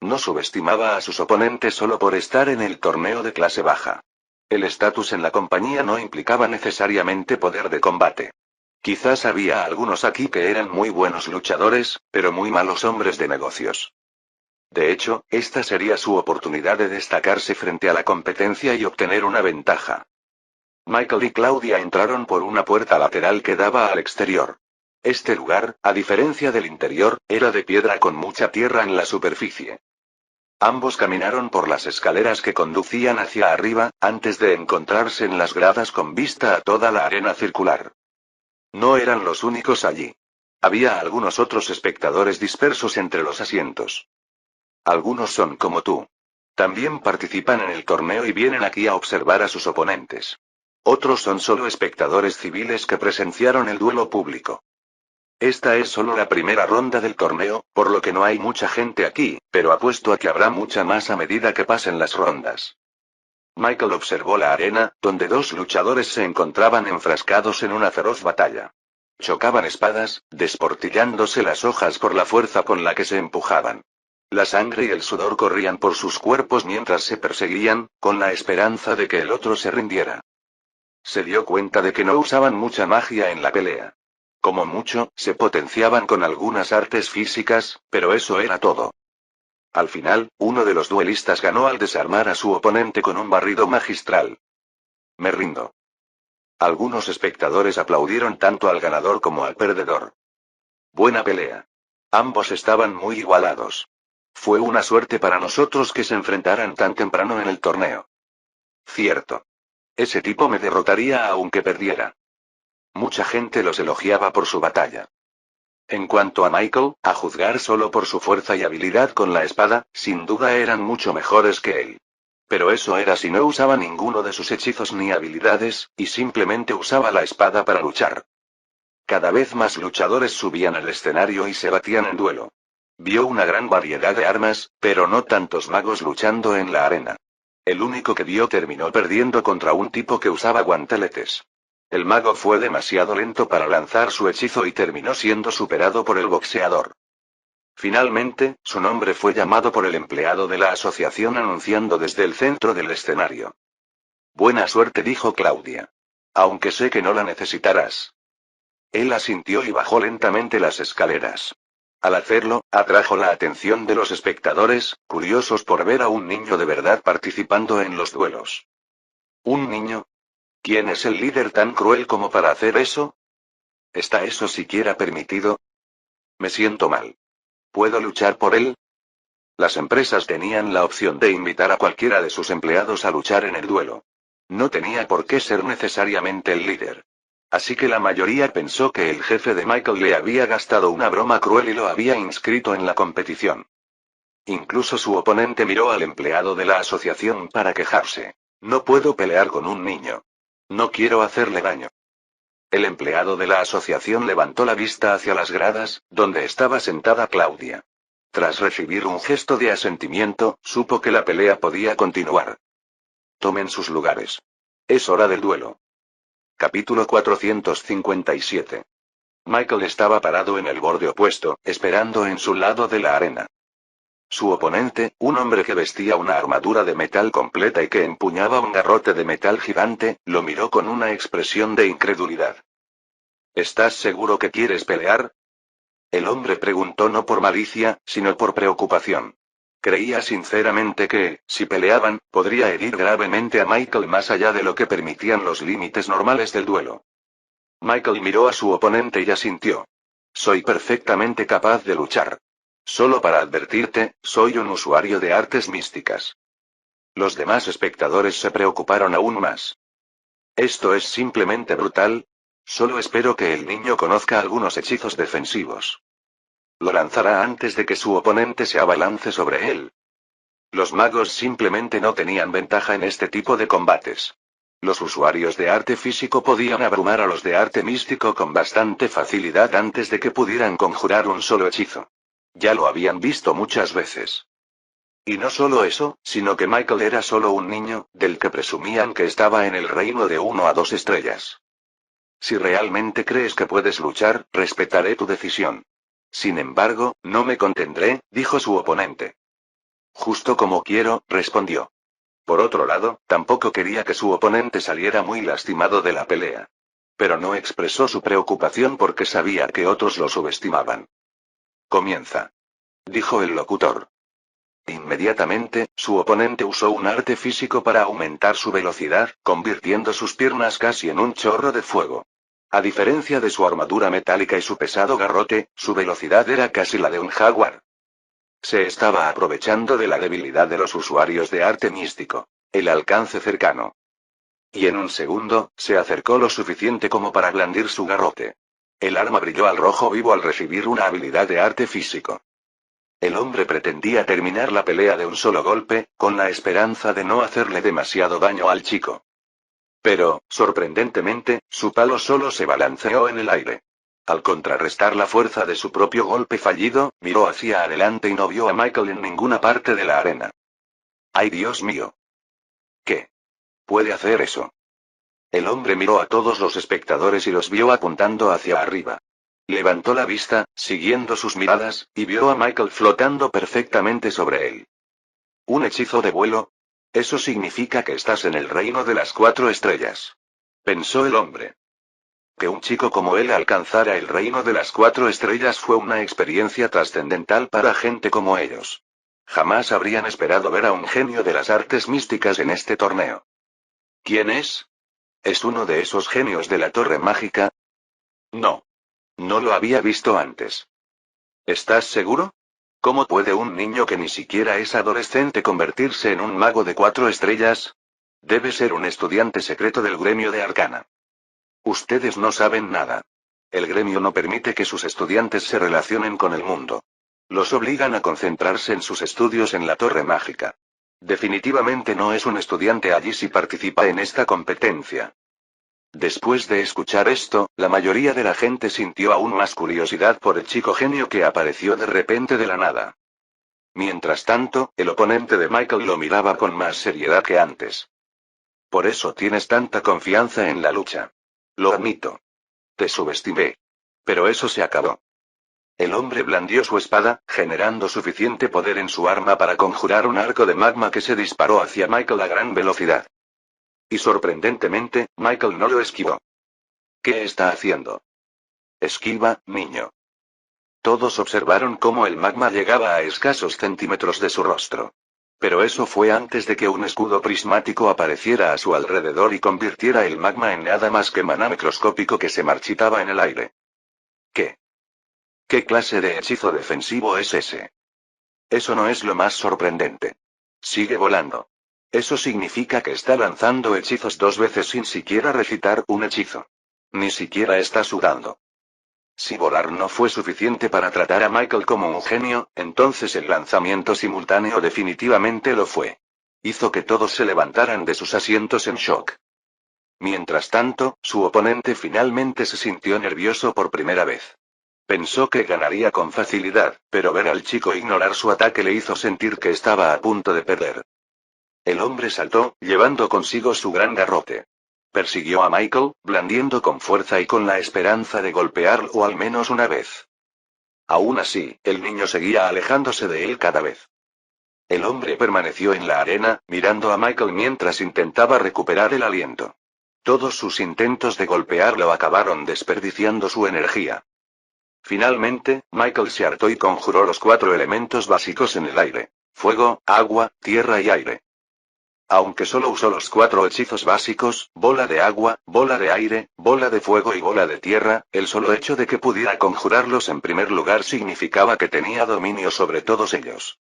No subestimaba a sus oponentes solo por estar en el torneo de clase baja. El estatus en la compañía no implicaba necesariamente poder de combate. Quizás había algunos aquí que eran muy buenos luchadores, pero muy malos hombres de negocios. De hecho, esta sería su oportunidad de destacarse frente a la competencia y obtener una ventaja. Michael y Claudia entraron por una puerta lateral que daba al exterior. Este lugar, a diferencia del interior, era de piedra con mucha tierra en la superficie. Ambos caminaron por las escaleras que conducían hacia arriba, antes de encontrarse en las gradas con vista a toda la arena circular. No eran los únicos allí. Había algunos otros espectadores dispersos entre los asientos. Algunos son como tú. También participan en el torneo y vienen aquí a observar a sus oponentes. Otros son solo espectadores civiles que presenciaron el duelo público. Esta es solo la primera ronda del torneo, por lo que no hay mucha gente aquí, pero apuesto a que habrá mucha más a medida que pasen las rondas. Michael observó la arena, donde dos luchadores se encontraban enfrascados en una feroz batalla. Chocaban espadas, desportillándose las hojas por la fuerza con la que se empujaban. La sangre y el sudor corrían por sus cuerpos mientras se perseguían, con la esperanza de que el otro se rindiera. Se dio cuenta de que no usaban mucha magia en la pelea. Como mucho, se potenciaban con algunas artes físicas, pero eso era todo. Al final, uno de los duelistas ganó al desarmar a su oponente con un barrido magistral. Me rindo. Algunos espectadores aplaudieron tanto al ganador como al perdedor. Buena pelea. Ambos estaban muy igualados. Fue una suerte para nosotros que se enfrentaran tan temprano en el torneo. Cierto. Ese tipo me derrotaría aunque perdiera. Mucha gente los elogiaba por su batalla. En cuanto a Michael, a juzgar solo por su fuerza y habilidad con la espada, sin duda eran mucho mejores que él. Pero eso era si no usaba ninguno de sus hechizos ni habilidades, y simplemente usaba la espada para luchar. Cada vez más luchadores subían al escenario y se batían en duelo. Vio una gran variedad de armas, pero no tantos magos luchando en la arena. El único que vio terminó perdiendo contra un tipo que usaba guantaletes. El mago fue demasiado lento para lanzar su hechizo y terminó siendo superado por el boxeador. Finalmente, su nombre fue llamado por el empleado de la asociación anunciando desde el centro del escenario. Buena suerte, dijo Claudia. Aunque sé que no la necesitarás. Él asintió y bajó lentamente las escaleras. Al hacerlo, atrajo la atención de los espectadores, curiosos por ver a un niño de verdad participando en los duelos. ¿Un niño? ¿Quién es el líder tan cruel como para hacer eso? ¿Está eso siquiera permitido? Me siento mal. ¿Puedo luchar por él? Las empresas tenían la opción de invitar a cualquiera de sus empleados a luchar en el duelo. No tenía por qué ser necesariamente el líder. Así que la mayoría pensó que el jefe de Michael le había gastado una broma cruel y lo había inscrito en la competición. Incluso su oponente miró al empleado de la asociación para quejarse. No puedo pelear con un niño. No quiero hacerle daño. El empleado de la asociación levantó la vista hacia las gradas, donde estaba sentada Claudia. Tras recibir un gesto de asentimiento, supo que la pelea podía continuar. Tomen sus lugares. Es hora del duelo. Capítulo 457. Michael estaba parado en el borde opuesto, esperando en su lado de la arena. Su oponente, un hombre que vestía una armadura de metal completa y que empuñaba un garrote de metal gigante, lo miró con una expresión de incredulidad. ¿Estás seguro que quieres pelear? El hombre preguntó no por malicia, sino por preocupación. Creía sinceramente que, si peleaban, podría herir gravemente a Michael más allá de lo que permitían los límites normales del duelo. Michael miró a su oponente y asintió. Soy perfectamente capaz de luchar. Solo para advertirte, soy un usuario de artes místicas. Los demás espectadores se preocuparon aún más. Esto es simplemente brutal. Solo espero que el niño conozca algunos hechizos defensivos. Lo lanzará antes de que su oponente se abalance sobre él. Los magos simplemente no tenían ventaja en este tipo de combates. Los usuarios de arte físico podían abrumar a los de arte místico con bastante facilidad antes de que pudieran conjurar un solo hechizo. Ya lo habían visto muchas veces. Y no solo eso, sino que Michael era solo un niño, del que presumían que estaba en el reino de 1 a 2 estrellas. Si realmente crees que puedes luchar, respetaré tu decisión. Sin embargo, no me contendré, dijo su oponente. Justo como quiero, respondió. Por otro lado, tampoco quería que su oponente saliera muy lastimado de la pelea. Pero no expresó su preocupación porque sabía que otros lo subestimaban. Comienza. Dijo el locutor. Inmediatamente, su oponente usó un arte físico para aumentar su velocidad, convirtiendo sus piernas casi en un chorro de fuego. A diferencia de su armadura metálica y su pesado garrote, su velocidad era casi la de un jaguar. Se estaba aprovechando de la debilidad de los usuarios de arte místico. El alcance cercano. Y en un segundo, se acercó lo suficiente como para blandir su garrote. El arma brilló al rojo vivo al recibir una habilidad de arte físico. El hombre pretendía terminar la pelea de un solo golpe, con la esperanza de no hacerle demasiado daño al chico. Pero, sorprendentemente, su palo solo se balanceó en el aire. Al contrarrestar la fuerza de su propio golpe fallido, miró hacia adelante y no vio a Michael en ninguna parte de la arena. ¡Ay, Dios mío! ¿Qué? ¿Puede hacer eso? El hombre miró a todos los espectadores y los vio apuntando hacia arriba. Levantó la vista, siguiendo sus miradas, y vio a Michael flotando perfectamente sobre él. ¿Un hechizo de vuelo? Eso significa que estás en el reino de las 4 estrellas. Pensó el hombre. Que un chico como él alcanzara el reino de las 4 estrellas fue una experiencia trascendental para gente como ellos. Jamás habrían esperado ver a un genio de las artes místicas en este torneo. ¿Quién es? ¿Es uno de esos genios de la torre mágica? No. No lo había visto antes. ¿Estás seguro? ¿Cómo puede un niño que ni siquiera es adolescente convertirse en un mago de 4 estrellas? Debe ser un estudiante secreto del gremio de Arcana. Ustedes no saben nada. El gremio no permite que sus estudiantes se relacionen con el mundo. Los obligan a concentrarse en sus estudios en la torre mágica. Definitivamente no es un estudiante allí si participa en esta competencia. Después de escuchar esto, la mayoría de la gente sintió aún más curiosidad por el chico genio que apareció de repente de la nada. Mientras tanto, el oponente de Michael lo miraba con más seriedad que antes. Por eso tienes tanta confianza en la lucha. Lo admito. Te subestimé. Pero eso se acabó. El hombre blandió su espada, generando suficiente poder en su arma para conjurar un arco de magma que se disparó hacia Michael a gran velocidad. Y sorprendentemente, Michael no lo esquivó. ¿Qué está haciendo? Esquiva, niño. Todos observaron cómo el magma llegaba a escasos centímetros de su rostro. Pero eso fue antes de que un escudo prismático apareciera a su alrededor y convirtiera el magma en nada más que maná microscópico que se marchitaba en el aire. ¿Qué? ¿Qué clase de hechizo defensivo es ese? Eso no es lo más sorprendente. Sigue volando. Eso significa que está lanzando hechizos 2 veces sin siquiera recitar un hechizo. Ni siquiera está sudando. Si volar no fue suficiente para tratar a Michael como un genio, entonces el lanzamiento simultáneo definitivamente lo fue. Hizo que todos se levantaran de sus asientos en shock. Mientras tanto, su oponente finalmente se sintió nervioso por primera vez. Pensó que ganaría con facilidad, pero ver al chico ignorar su ataque le hizo sentir que estaba a punto de perder. El hombre saltó, llevando consigo su gran garrote. Persiguió a Michael, blandiendo con fuerza y con la esperanza de golpearlo al menos una vez. Aún así, el niño seguía alejándose de él cada vez. El hombre permaneció en la arena, mirando a Michael mientras intentaba recuperar el aliento. Todos sus intentos de golpearlo acabaron desperdiciando su energía. Finalmente, Michael se hartó y conjuró los 4 elementos básicos en el aire: fuego, agua, tierra y aire. Aunque solo usó los 4 hechizos básicos, bola de agua, bola de aire, bola de fuego y bola de tierra, el solo hecho de que pudiera conjurarlos en primer lugar significaba que tenía dominio sobre todos ellos.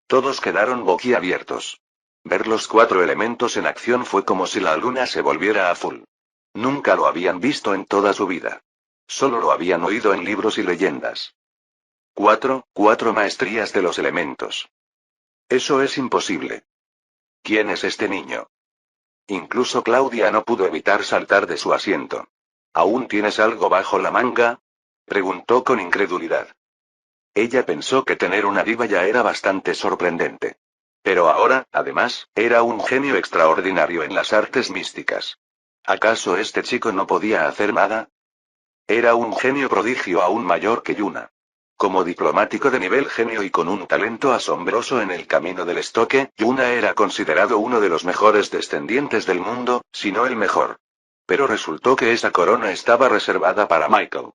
Todos quedaron boquiabiertos. Ver los 4 elementos en acción fue como si la luna se volviera azul. Nunca lo habían visto en toda su vida. Solo lo habían oído en libros y leyendas. 4 maestrías de los elementos. Eso es imposible. ¿Quién es este niño? Incluso Claudia no pudo evitar saltar de su asiento. ¿Aún tienes algo bajo la manga? Preguntó con incredulidad. Ella pensó que tener una diva ya era bastante sorprendente. Pero ahora, además, era un genio extraordinario en las artes místicas. ¿Acaso este chico no podía hacer nada? Era un genio prodigio aún mayor que Yuna. Como diplomático de nivel genio y con un talento asombroso en el camino del estoque, Yuna era considerado uno de los mejores descendientes del mundo, si no el mejor. Pero resultó que esa corona estaba reservada para Michael.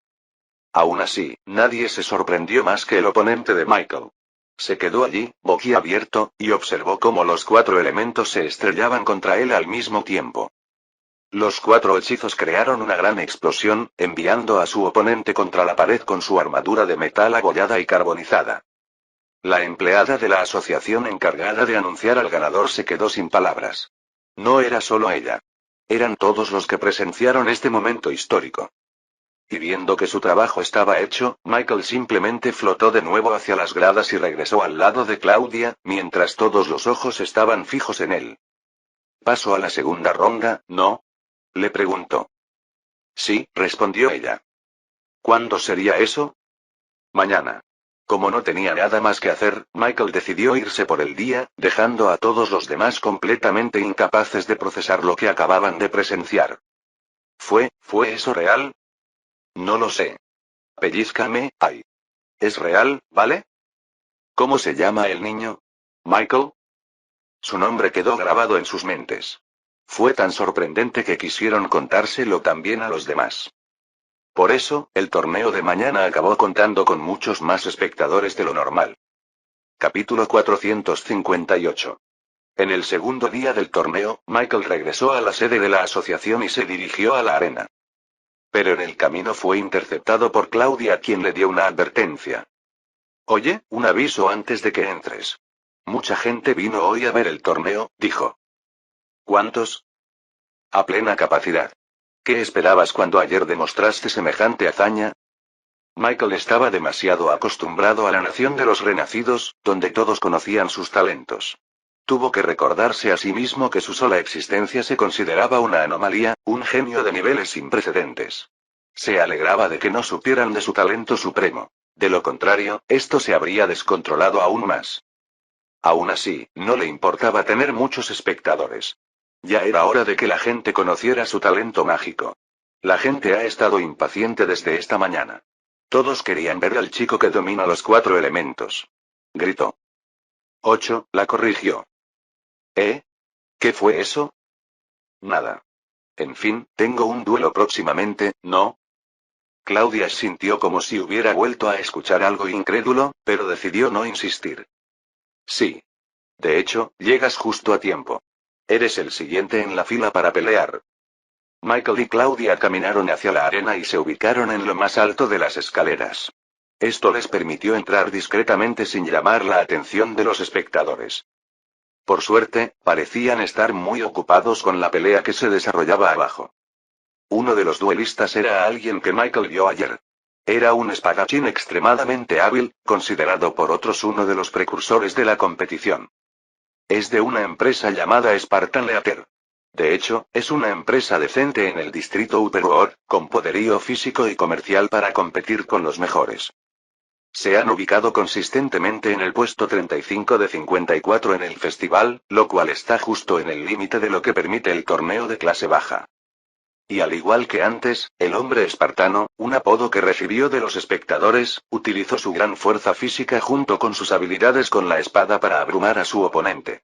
Aún así, nadie se sorprendió más que el oponente de Michael. Se quedó allí, boquiabierto, y observó cómo los 4 elementos se estrellaban contra él al mismo tiempo. Los 4 hechizos crearon una gran explosión, enviando a su oponente contra la pared con su armadura de metal abollada y carbonizada. La empleada de la asociación encargada de anunciar al ganador se quedó sin palabras. No era solo ella. Eran todos los que presenciaron este momento histórico. Y viendo que su trabajo estaba hecho, Michael simplemente flotó de nuevo hacia las gradas y regresó al lado de Claudia, mientras todos los ojos estaban fijos en él. ¿Paso a la segunda ronda, no? Le preguntó. Sí, respondió ella. ¿Cuándo sería eso? Mañana. Como no tenía nada más que hacer, Michael decidió irse por el día, dejando a todos los demás completamente incapaces de procesar lo que acababan de presenciar. ¿Fue eso real? No lo sé. Pellízcame, ay. ¿Es real, vale? ¿Cómo se llama el niño? ¿Michael? Su nombre quedó grabado en sus mentes. Fue tan sorprendente que quisieron contárselo también a los demás. Por eso, el torneo de mañana acabó contando con muchos más espectadores de lo normal. Capítulo 458. En el segundo día del torneo, Michael regresó a la sede de la asociación y se dirigió a la arena. Pero en el camino fue interceptado por Claudia, quien le dio una advertencia. Oye, un aviso antes de que entres. Mucha gente vino hoy a ver el torneo, dijo. ¿Cuántos? A plena capacidad. ¿Qué esperabas cuando ayer demostraste semejante hazaña? Michael estaba demasiado acostumbrado a la nación de los renacidos, donde todos conocían sus talentos. Tuvo que recordarse a sí mismo que su sola existencia se consideraba una anomalía, un genio de niveles sin precedentes. Se alegraba de que no supieran de su talento supremo. De lo contrario, esto se habría descontrolado aún más. Aún así, no le importaba tener muchos espectadores. Ya era hora de que la gente conociera su talento mágico. La gente ha estado impaciente desde esta mañana. Todos querían ver al chico que domina los 4 elementos. Gritó. 8, la corrigió. ¿Eh? ¿Qué fue eso? Nada. En fin, tengo un duelo próximamente, ¿no? Claudia sintió como si hubiera vuelto a escuchar algo incrédulo, pero decidió no insistir. Sí. De hecho, llegas justo a tiempo. Eres el siguiente en la fila para pelear. Michael y Claudia caminaron hacia la arena y se ubicaron en lo más alto de las escaleras. Esto les permitió entrar discretamente sin llamar la atención de los espectadores. Por suerte, parecían estar muy ocupados con la pelea que se desarrollaba abajo. Uno de los duelistas era alguien que Michael vio ayer. Era un espadachín extremadamente hábil, considerado por otros uno de los precursores de la competición. Es de una empresa llamada Spartan Leather. De hecho, es una empresa decente en el distrito Upper World, con poderío físico y comercial para competir con los mejores. Se han ubicado consistentemente en el puesto 35 de 54 en el festival, lo cual está justo en el límite de lo que permite el torneo de clase baja. Y al igual que antes, el hombre espartano, un apodo que recibió de los espectadores, utilizó su gran fuerza física junto con sus habilidades con la espada para abrumar a su oponente.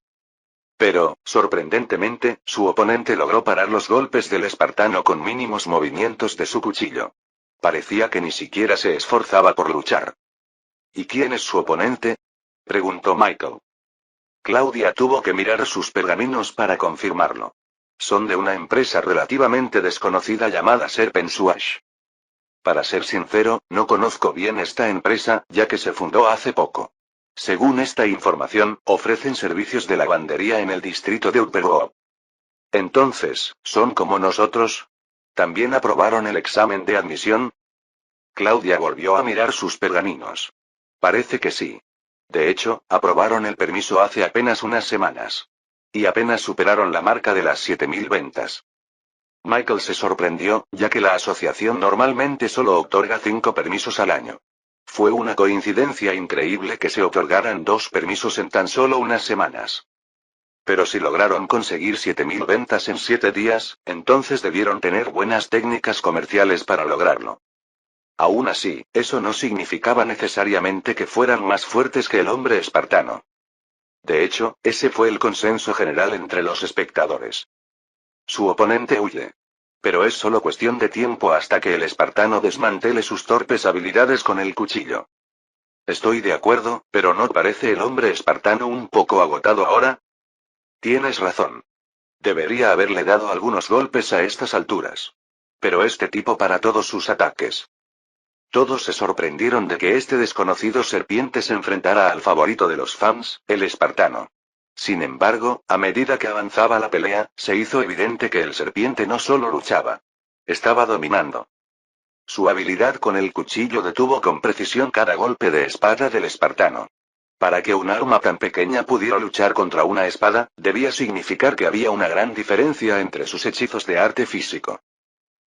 Pero, sorprendentemente, su oponente logró parar los golpes del espartano con mínimos movimientos de su cuchillo. Parecía que ni siquiera se esforzaba por luchar. ¿Y quién es su oponente? Preguntó Michael. Claudia tuvo que mirar sus pergaminos para confirmarlo. Son de una empresa relativamente desconocida llamada Serpensuage. Para ser sincero, no conozco bien esta empresa, ya que se fundó hace poco. Según esta información, ofrecen servicios de lavandería en el distrito de Upper Hope. Entonces, ¿son como nosotros? ¿También aprobaron el examen de admisión? Claudia volvió a mirar sus pergaminos. Parece que sí. De hecho, aprobaron el permiso hace apenas unas semanas. Y apenas superaron la marca de las 7000 ventas. Michael se sorprendió, ya que la asociación normalmente solo otorga 5 permisos al año. Fue una coincidencia increíble que se otorgaran 2 permisos en tan solo unas semanas. Pero si lograron conseguir 7000 ventas en 7 días, entonces debieron tener buenas técnicas comerciales para lograrlo. Aún así, eso no significaba necesariamente que fueran más fuertes que el hombre espartano. De hecho, ese fue el consenso general entre los espectadores. Su oponente huye. Pero es solo cuestión de tiempo hasta que el espartano desmantele sus torpes habilidades con el cuchillo. Estoy de acuerdo, pero ¿no parece el hombre espartano un poco agotado ahora? Tienes razón. Debería haberle dado algunos golpes a estas alturas. Pero este tipo para todos sus ataques. Todos se sorprendieron de que este desconocido serpiente se enfrentara al favorito de los fans, el espartano. Sin embargo, a medida que avanzaba la pelea, se hizo evidente que el serpiente no solo luchaba. Estaba dominando. Su habilidad con el cuchillo detuvo con precisión cada golpe de espada del espartano. Para que un arma tan pequeña pudiera luchar contra una espada, debía significar que había una gran diferencia entre sus hechizos de arte físico.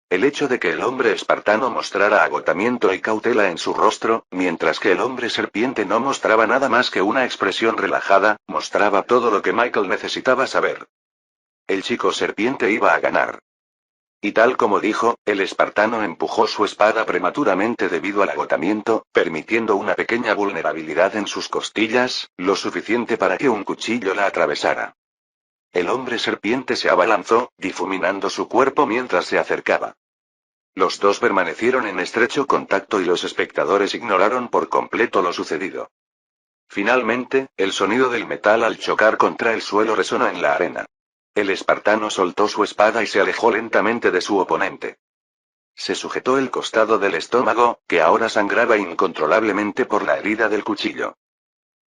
El hecho de que el hombre espartano mostrara agotamiento y cautela en su rostro, mientras que el hombre serpiente no mostraba nada más que una expresión relajada, mostraba todo lo que Michael necesitaba saber. El chico serpiente iba a ganar. Y tal como dijo, el espartano empujó su espada prematuramente debido al agotamiento, permitiendo una pequeña vulnerabilidad en sus costillas, lo suficiente para que un cuchillo la atravesara. El hombre serpiente se abalanzó, difuminando su cuerpo mientras se acercaba. Los dos permanecieron en estrecho contacto y los espectadores ignoraron por completo lo sucedido. Finalmente, el sonido del metal al chocar contra el suelo resonó en la arena. El espartano soltó su espada y se alejó lentamente de su oponente. Se sujetó el costado del estómago, que ahora sangraba incontrolablemente por la herida del cuchillo.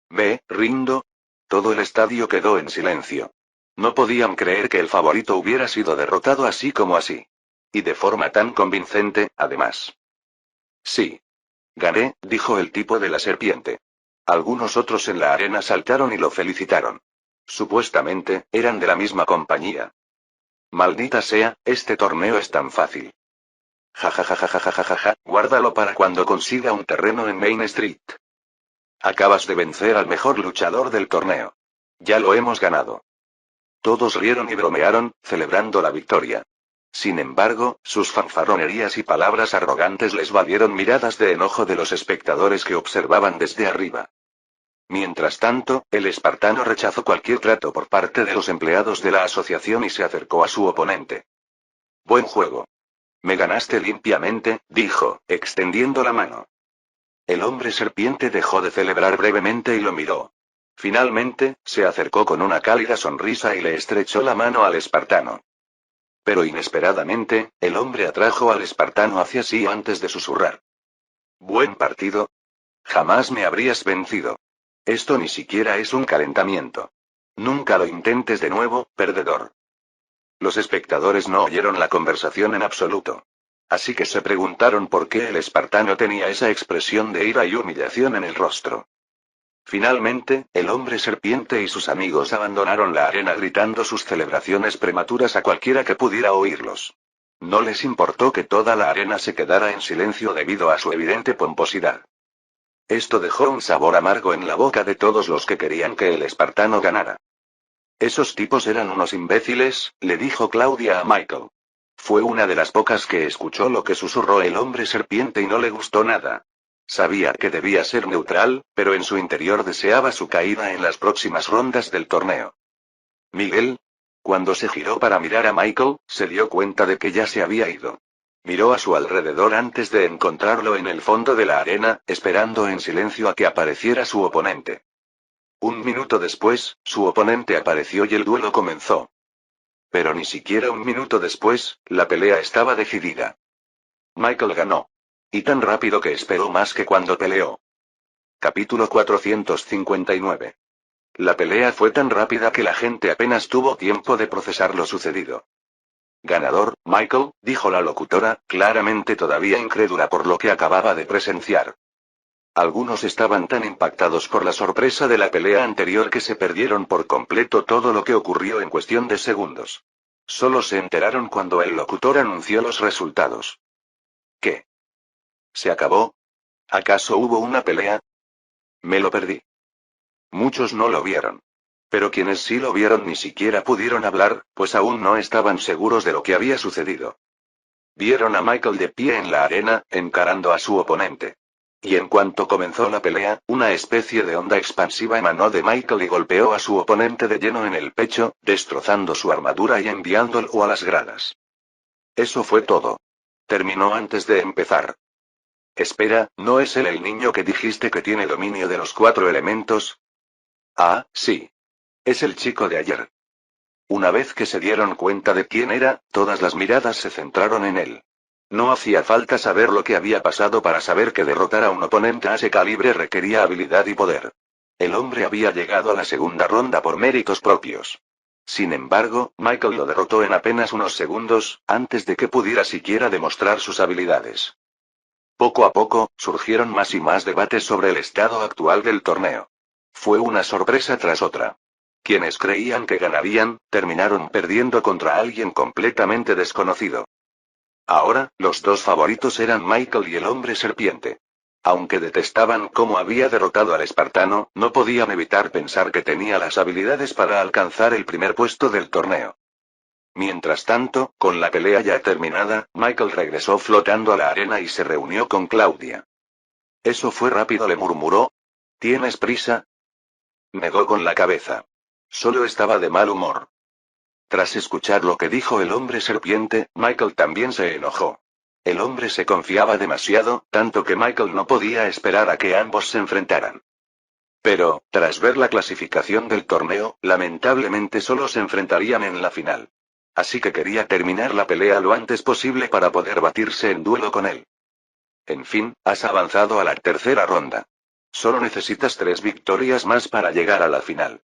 «Me rindo». Todo el estadio quedó en silencio. No podían creer que el favorito hubiera sido derrotado así como así. Y de forma tan convincente, además. Sí. Gané, dijo el tipo de la serpiente. Algunos otros en la arena saltaron y lo felicitaron. Supuestamente, eran de la misma compañía. Maldita sea, este torneo es tan fácil. Ja, guárdalo para cuando consiga un terreno en Main Street. Acabas de vencer al mejor luchador del torneo. Ya lo hemos ganado. Todos rieron y bromearon, celebrando la victoria. Sin embargo, sus fanfarronerías y palabras arrogantes les valieron miradas de enojo de los espectadores que observaban desde arriba. Mientras tanto, el espartano rechazó cualquier trato por parte de los empleados de la asociación y se acercó a su oponente. Buen juego. Me ganaste limpiamente, dijo, extendiendo la mano. El hombre serpiente dejó de celebrar brevemente y lo miró. Finalmente, se acercó con una cálida sonrisa y le estrechó la mano al espartano. Pero inesperadamente, el hombre atrajo al espartano hacia sí antes de susurrar. Buen partido. Jamás me habrías vencido. Esto ni siquiera es un calentamiento. Nunca lo intentes de nuevo, perdedor. Los espectadores no oyeron la conversación en absoluto. Así que se preguntaron por qué el espartano tenía esa expresión de ira y humillación en el rostro. Finalmente, el hombre serpiente y sus amigos abandonaron la arena gritando sus celebraciones prematuras a cualquiera que pudiera oírlos. No les importó que toda la arena se quedara en silencio debido a su evidente pomposidad. Esto dejó un sabor amargo en la boca de todos los que querían que el espartano ganara. Esos tipos eran unos imbéciles, le dijo Claudia a Michael. Fue una de las pocas que escuchó lo que susurró el hombre serpiente y no le gustó nada. Sabía que debía ser neutral, pero en su interior deseaba su caída en las próximas rondas del torneo. Miguel. Cuando se giró para mirar a Michael, se dio cuenta de que ya se había ido. Miró a su alrededor antes de encontrarlo en el fondo de la arena, esperando en silencio a que apareciera su oponente. Un minuto después, su oponente apareció y el duelo comenzó. Pero ni siquiera un minuto después, la pelea estaba decidida. Michael ganó. Y tan rápido que esperó más que cuando peleó. Capítulo 459. La pelea fue tan rápida que la gente apenas tuvo tiempo de procesar lo sucedido. Ganador, Michael, dijo la locutora, claramente todavía incrédula por lo que acababa de presenciar. Algunos estaban tan impactados por la sorpresa de la pelea anterior que se perdieron por completo todo lo que ocurrió en cuestión de segundos. Solo se enteraron cuando el locutor anunció los resultados. ¿Qué? ¿Se acabó? ¿Acaso hubo una pelea? Me lo perdí. Muchos no lo vieron. Pero quienes sí lo vieron ni siquiera pudieron hablar, pues aún no estaban seguros de lo que había sucedido. Vieron a Michael de pie en la arena, encarando a su oponente. Y en cuanto comenzó la pelea, una especie de onda expansiva emanó de Michael y golpeó a su oponente de lleno en el pecho, destrozando su armadura y enviándolo a las gradas. Eso fue todo. Terminó antes de empezar. Espera, ¿no es él el niño que dijiste que tiene dominio de los 4 elementos? Ah, sí. Es el chico de ayer. Una vez que se dieron cuenta de quién era, todas las miradas se centraron en él. No hacía falta saber lo que había pasado para saber que derrotar a un oponente a ese calibre requería habilidad y poder. El hombre había llegado a la segunda ronda por méritos propios. Sin embargo, Michael lo derrotó en apenas unos segundos, antes de que pudiera siquiera demostrar sus habilidades. Poco a poco, surgieron más y más debates sobre el estado actual del torneo. Fue una sorpresa tras otra. Quienes creían que ganarían, terminaron perdiendo contra alguien completamente desconocido. Ahora, los dos favoritos eran Michael y el hombre serpiente. Aunque detestaban cómo había derrotado al espartano, no podían evitar pensar que tenía las habilidades para alcanzar el primer puesto del torneo. Mientras tanto, con la pelea ya terminada, Michael regresó flotando a la arena y se reunió con Claudia. Eso fue rápido, le murmuró. ¿Tienes prisa? Negó con la cabeza. Solo estaba de mal humor. Tras escuchar lo que dijo el hombre serpiente, Michael también se enojó. El hombre se confiaba demasiado, tanto que Michael no podía esperar a que ambos se enfrentaran. Pero, tras ver la clasificación del torneo, lamentablemente solo se enfrentarían en la final. Así que quería terminar la pelea lo antes posible para poder batirse en duelo con él. En fin, has avanzado a la tercera ronda. Solo necesitas 3 victorias más para llegar a la final.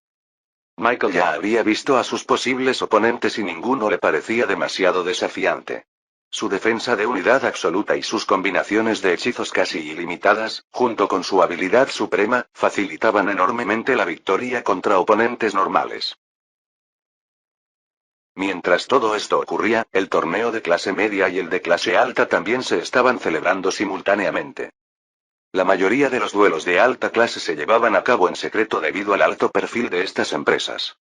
Michael ya había visto a sus posibles oponentes y ninguno le parecía demasiado desafiante. Su defensa de unidad absoluta y sus combinaciones de hechizos casi ilimitadas, junto con su habilidad suprema, facilitaban enormemente la victoria contra oponentes normales. Mientras todo esto ocurría, el torneo de clase media y el de clase alta también se estaban celebrando simultáneamente. La mayoría de los duelos de alta clase se llevaban a cabo en secreto debido al alto perfil de estas empresas.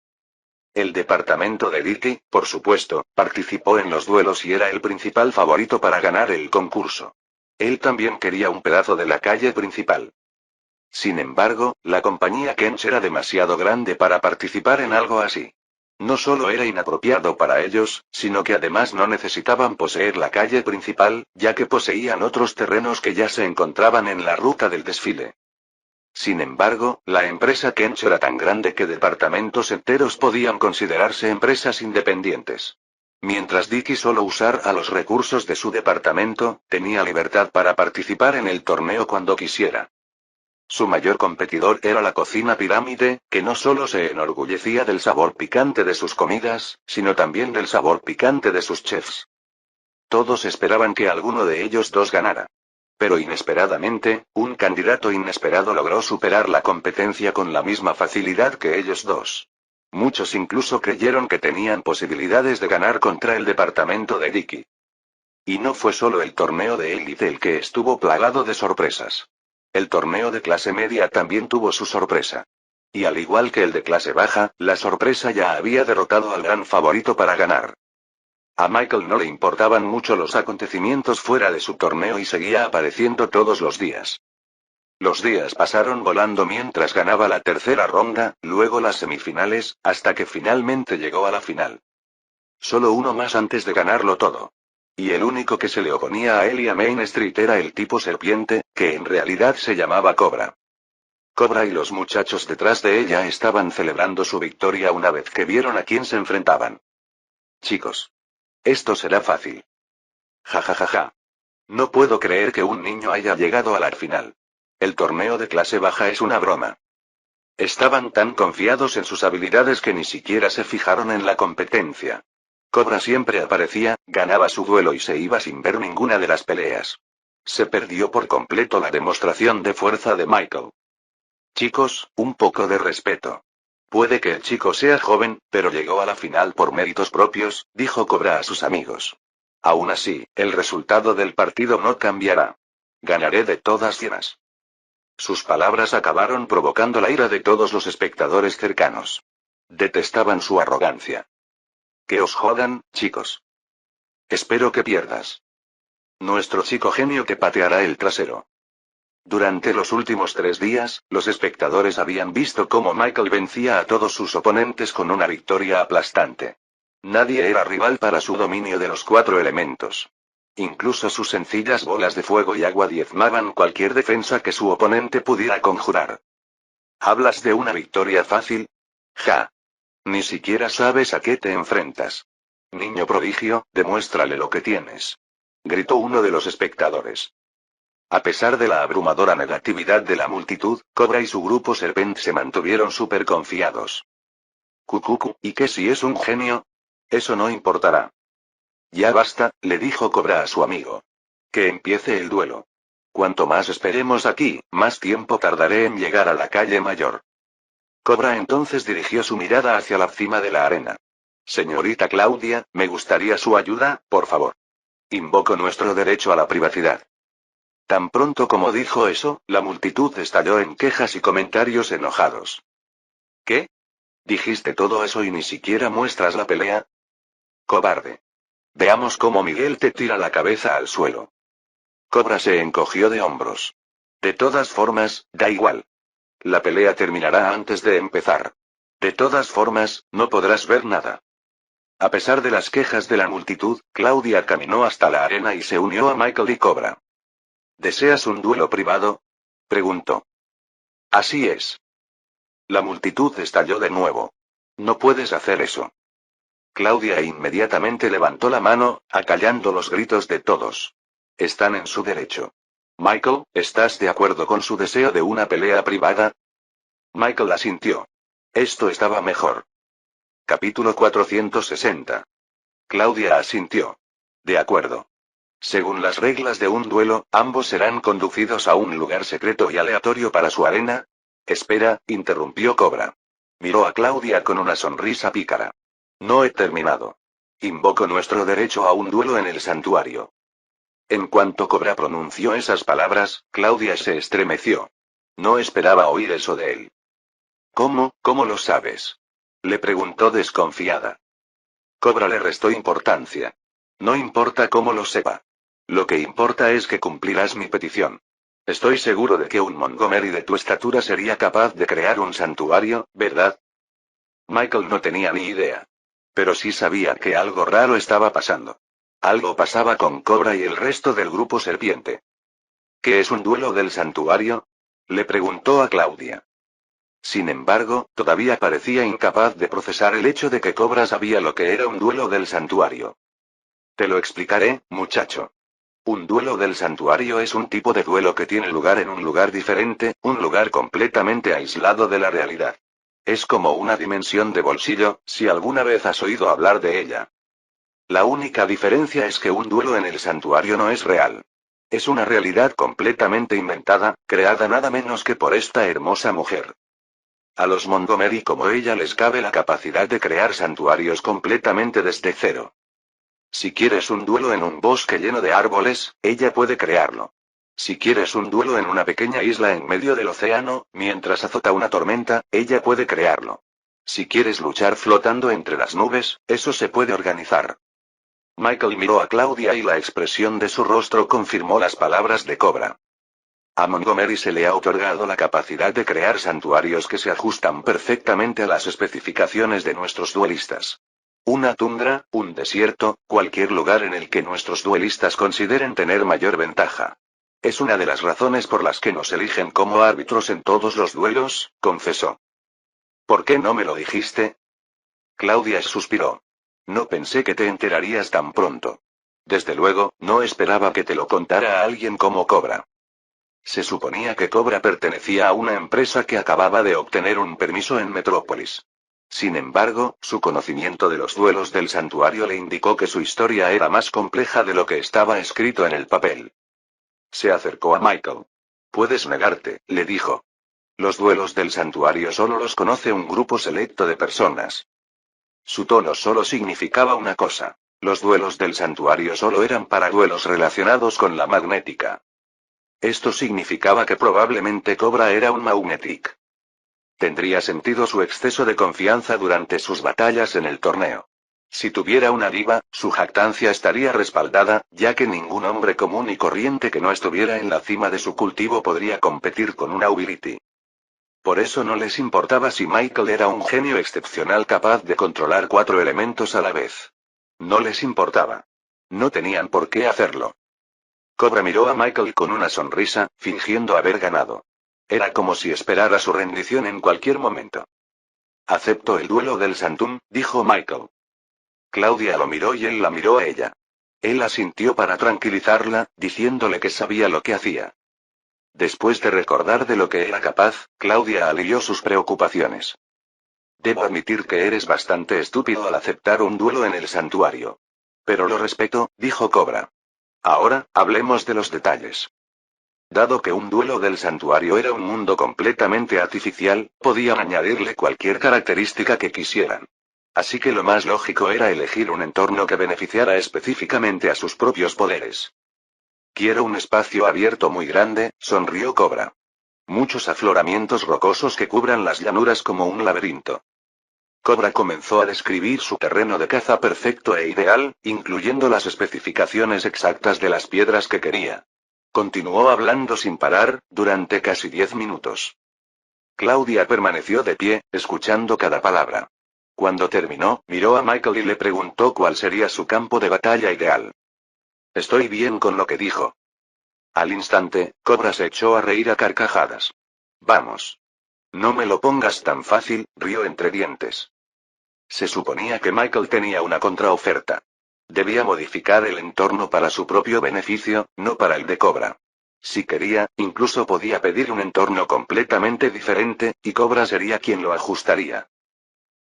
El departamento de Dicky, por supuesto, participó en los duelos y era el principal favorito para ganar el concurso. Él también quería un pedazo de la calle principal. Sin embargo, la compañía Kench era demasiado grande para participar en algo así. No solo era inapropiado para ellos, sino que además no necesitaban poseer la calle principal, ya que poseían otros terrenos que ya se encontraban en la ruta del desfile. Sin embargo, la empresa Kench era tan grande que departamentos enteros podían considerarse empresas independientes. Mientras Dicky solo usara los recursos de su departamento, tenía libertad para participar en el torneo cuando quisiera. Su mayor competidor era la cocina pirámide, que no solo se enorgullecía del sabor picante de sus comidas, sino también del sabor picante de sus chefs. Todos esperaban que alguno de ellos dos ganara. Pero inesperadamente, un candidato inesperado logró superar la competencia con la misma facilidad que ellos dos. Muchos incluso creyeron que tenían posibilidades de ganar contra el departamento de Dicky. Y no fue solo el torneo de élite el que estuvo plagado de sorpresas. El torneo de clase media también tuvo su sorpresa. Y al igual que el de clase baja, la sorpresa ya había derrotado al gran favorito para ganar. A Michael no le importaban mucho los acontecimientos fuera de su torneo y seguía apareciendo todos los días. Los días pasaron volando mientras ganaba la tercera ronda, luego las semifinales, hasta que finalmente llegó a la final. Solo uno más antes de ganarlo todo. Y el único que se le oponía a él y a Main Street era el tipo serpiente, que en realidad se llamaba Cobra. Cobra y los muchachos detrás de ella estaban celebrando su victoria una vez que vieron a quién se enfrentaban. Chicos. Esto será fácil. Ja ja ja ja. No puedo creer que un niño haya llegado a la final. El torneo de clase baja es una broma. Estaban tan confiados en sus habilidades que ni siquiera se fijaron en la competencia. Cobra siempre aparecía, ganaba su duelo y se iba sin ver ninguna de las peleas. Se perdió por completo la demostración de fuerza de Michael. Chicos, un poco de respeto. Puede que el chico sea joven, pero llegó a la final por méritos propios, dijo Cobra a sus amigos. Aún así, el resultado del partido no cambiará. Ganaré de todas formas. Sus palabras acabaron provocando la ira de todos los espectadores cercanos. Detestaban su arrogancia. Que os jodan, chicos. Espero que pierdas. Nuestro chico genio te pateará el trasero. Durante los últimos 3 días, los espectadores habían visto cómo Michael vencía a todos sus oponentes con una victoria aplastante. Nadie era rival para su dominio de los 4 elementos. Incluso sus sencillas bolas de fuego y agua diezmaban cualquier defensa que su oponente pudiera conjurar. ¿Hablas de una victoria fácil? Ja. Ni siquiera sabes a qué te enfrentas. Niño prodigio, demuéstrale lo que tienes. Gritó uno de los espectadores. A pesar de la abrumadora negatividad de la multitud, Cobra y su grupo Serpent se mantuvieron súper confiados. Cucucu, ¿y qué si es un genio? Eso no importará. Ya basta, le dijo Cobra a su amigo. Que empiece el duelo. Cuanto más esperemos aquí, más tiempo tardaré en llegar a la calle mayor. Cobra entonces dirigió su mirada hacia la cima de la arena. Señorita Claudia, me gustaría su ayuda, por favor. Invoco nuestro derecho a la privacidad. Tan pronto como dijo eso, la multitud estalló en quejas y comentarios enojados. ¿Qué? ¿Dijiste todo eso y ni siquiera muestras la pelea? Cobarde. Veamos cómo Miguel te tira la cabeza al suelo. Cobra se encogió de hombros. De todas formas, da igual. La pelea terminará antes de empezar. De todas formas, no podrás ver nada. A pesar de las quejas de la multitud, Claudia caminó hasta la arena y se unió a Michael y Cobra. ¿Deseas un duelo privado? Preguntó. Así es. La multitud estalló de nuevo. No puedes hacer eso. Claudia inmediatamente levantó la mano, acallando los gritos de todos. Están en su derecho. Michael, ¿estás de acuerdo con su deseo de una pelea privada? Michael asintió. Esto estaba mejor. Capítulo 460. Claudia asintió. De acuerdo. Según las reglas de un duelo, ambos serán conducidos a un lugar secreto y aleatorio para su arena. Espera, interrumpió Cobra. Miró a Claudia con una sonrisa pícara. No he terminado. Invoco nuestro derecho a un duelo en el santuario. En cuanto Cobra pronunció esas palabras, Claudia se estremeció. No esperaba oír eso de él. ¿Cómo lo sabes? Le preguntó desconfiada. Cobra le restó importancia. No importa cómo lo sepa. Lo que importa es que cumplirás mi petición. Estoy seguro de que un Montgomery de tu estatura sería capaz de crear un santuario, ¿verdad? Michael no tenía ni idea. Pero sí sabía que algo raro estaba pasando. Algo pasaba con Cobra y el resto del grupo Serpiente. ¿Qué es un duelo del santuario? Le preguntó a Claudia. Sin embargo, todavía parecía incapaz de procesar el hecho de que Cobra sabía lo que era un duelo del santuario. Te lo explicaré, muchacho. Un duelo del santuario es un tipo de duelo que tiene lugar en un lugar diferente, un lugar completamente aislado de la realidad. Es como una dimensión de bolsillo, si alguna vez has oído hablar de ella. La única diferencia es que un duelo en el santuario no es real. Es una realidad completamente inventada, creada nada menos que por esta hermosa mujer. A los Montgomery como ella les cabe la capacidad de crear santuarios completamente desde cero. Si quieres un duelo en un bosque lleno de árboles, ella puede crearlo. Si quieres un duelo en una pequeña isla en medio del océano, mientras azota una tormenta, ella puede crearlo. Si quieres luchar flotando entre las nubes, eso se puede organizar. Michael miró a Claudia y la expresión de su rostro confirmó las palabras de Cobra. A Montgomery se le ha otorgado la capacidad de crear santuarios que se ajustan perfectamente a las especificaciones de nuestros duelistas. Una tundra, un desierto, cualquier lugar en el que nuestros duelistas consideren tener mayor ventaja. Es una de las razones por las que nos eligen como árbitros en todos los duelos, confesó. ¿Por qué no me lo dijiste? Claudia suspiró. No pensé que te enterarías tan pronto. Desde luego, no esperaba que te lo contara a alguien como Cobra. Se suponía que Cobra pertenecía a una empresa que acababa de obtener un permiso en Metrópolis. Sin embargo, su conocimiento de los duelos del santuario le indicó que su historia era más compleja de lo que estaba escrito en el papel. Se acercó a Michael. Puedes negarte, le dijo. Los duelos del santuario solo los conoce un grupo selecto de personas. Su tono solo significaba una cosa. Los duelos del santuario solo eran para duelos relacionados con la magnética. Esto significaba que probablemente Cobra era un Magnetic. Tendría sentido su exceso de confianza durante sus batallas en el torneo. Si tuviera una diva, su jactancia estaría respaldada, ya que ningún hombre común y corriente que no estuviera en la cima de su cultivo podría competir con una Ability. Por eso no les importaba si Michael era un genio excepcional capaz de controlar 4 elementos a la vez. No les importaba. No tenían por qué hacerlo. Cobra miró a Michael con una sonrisa, fingiendo haber ganado. Era como si esperara su rendición en cualquier momento. Acepto el duelo del Santum, dijo Michael. Claudia lo miró y él la miró a ella. Él asintió para tranquilizarla, diciéndole que sabía lo que hacía. Después de recordar de lo que era capaz, Claudia alivió sus preocupaciones. Debo admitir que eres bastante estúpido al aceptar un duelo en el santuario. Pero lo respeto, dijo Cobra. Ahora, hablemos de los detalles. Dado que un duelo del santuario era un mundo completamente artificial, podían añadirle cualquier característica que quisieran. Así que lo más lógico era elegir un entorno que beneficiara específicamente a sus propios poderes. Quiero un espacio abierto muy grande, sonrió Cobra. Muchos afloramientos rocosos que cubran las llanuras como un laberinto. Cobra comenzó a describir su terreno de caza perfecto e ideal, incluyendo las especificaciones exactas de las piedras que quería. Continuó hablando sin parar, durante casi 10 minutos. Claudia permaneció de pie, escuchando cada palabra. Cuando terminó, miró a Michael y le preguntó cuál sería su campo de batalla ideal. Estoy bien con lo que dijo. Al instante, Cobra se echó a reír a carcajadas. Vamos. No me lo pongas tan fácil, rió entre dientes. Se suponía que Michael tenía una contraoferta. Debía modificar el entorno para su propio beneficio, no para el de Cobra. Si quería, incluso podía pedir un entorno completamente diferente, y Cobra sería quien lo ajustaría.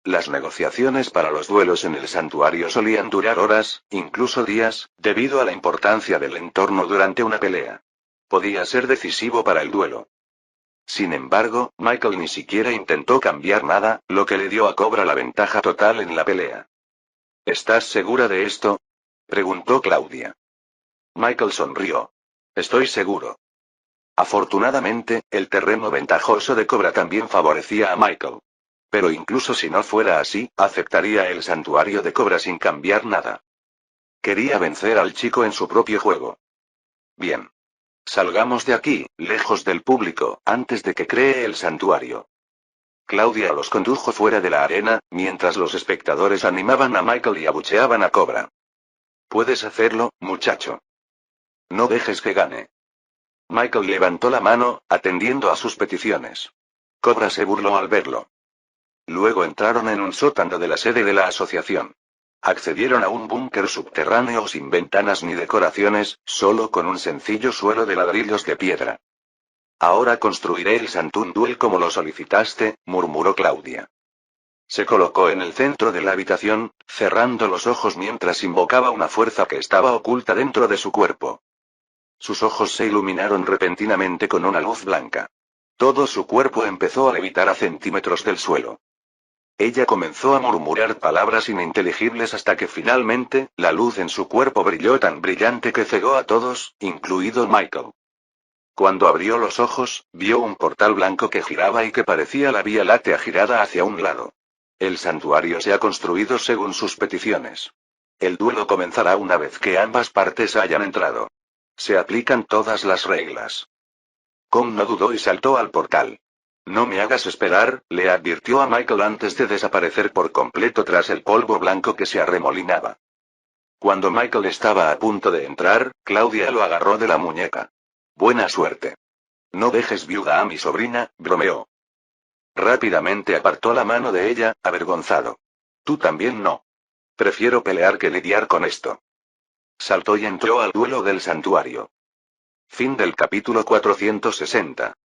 Las negociaciones para los duelos en el santuario solían durar horas, incluso días, debido a la importancia del entorno durante una pelea. Podía ser decisivo para el duelo. Sin embargo, Michael ni siquiera intentó cambiar nada, lo que le dio a Cobra la ventaja total en la pelea. ¿Estás segura de esto? Preguntó Claudia. Michael sonrió. Estoy seguro. Afortunadamente, el terreno ventajoso de Cobra también favorecía a Michael. Pero incluso si no fuera así, aceptaría el santuario de Cobra sin cambiar nada. Quería vencer al chico en su propio juego. Bien. Salgamos de aquí, lejos del público, antes de que cree el santuario. Claudia los condujo fuera de la arena, mientras los espectadores animaban a Michael y abucheaban a Cobra. Puedes hacerlo, muchacho. No dejes que gane. Michael levantó la mano, atendiendo a sus peticiones. Cobra se burló al verlo. Luego entraron en un sótano de la sede de la asociación. Accedieron a un búnker subterráneo sin ventanas ni decoraciones, solo con un sencillo suelo de ladrillos de piedra. Ahora construiré el Santum Duel como lo solicitaste, murmuró Claudia. Se colocó en el centro de la habitación, cerrando los ojos mientras invocaba una fuerza que estaba oculta dentro de su cuerpo. Sus ojos se iluminaron repentinamente con una luz blanca. Todo su cuerpo empezó a levitar a centímetros del suelo. Ella comenzó a murmurar palabras ininteligibles hasta que finalmente, la luz en su cuerpo brilló tan brillante que cegó a todos, incluido Michael. Cuando abrió los ojos, vio un portal blanco que giraba y que parecía la Vía Láctea girada hacia un lado. El santuario se ha construido según sus peticiones. El duelo comenzará una vez que ambas partes hayan entrado. Se aplican todas las reglas. Kong no dudó y saltó al portal. No me hagas esperar, le advirtió a Michael antes de desaparecer por completo tras el polvo blanco que se arremolinaba. Cuando Michael estaba a punto de entrar, Claudia lo agarró de la muñeca. Buena suerte. No dejes viuda a mi sobrina, bromeó. Rápidamente apartó la mano de ella, avergonzado. Tú también no. Prefiero pelear que lidiar con esto. Saltó y entró al duelo del santuario. Fin del capítulo 460.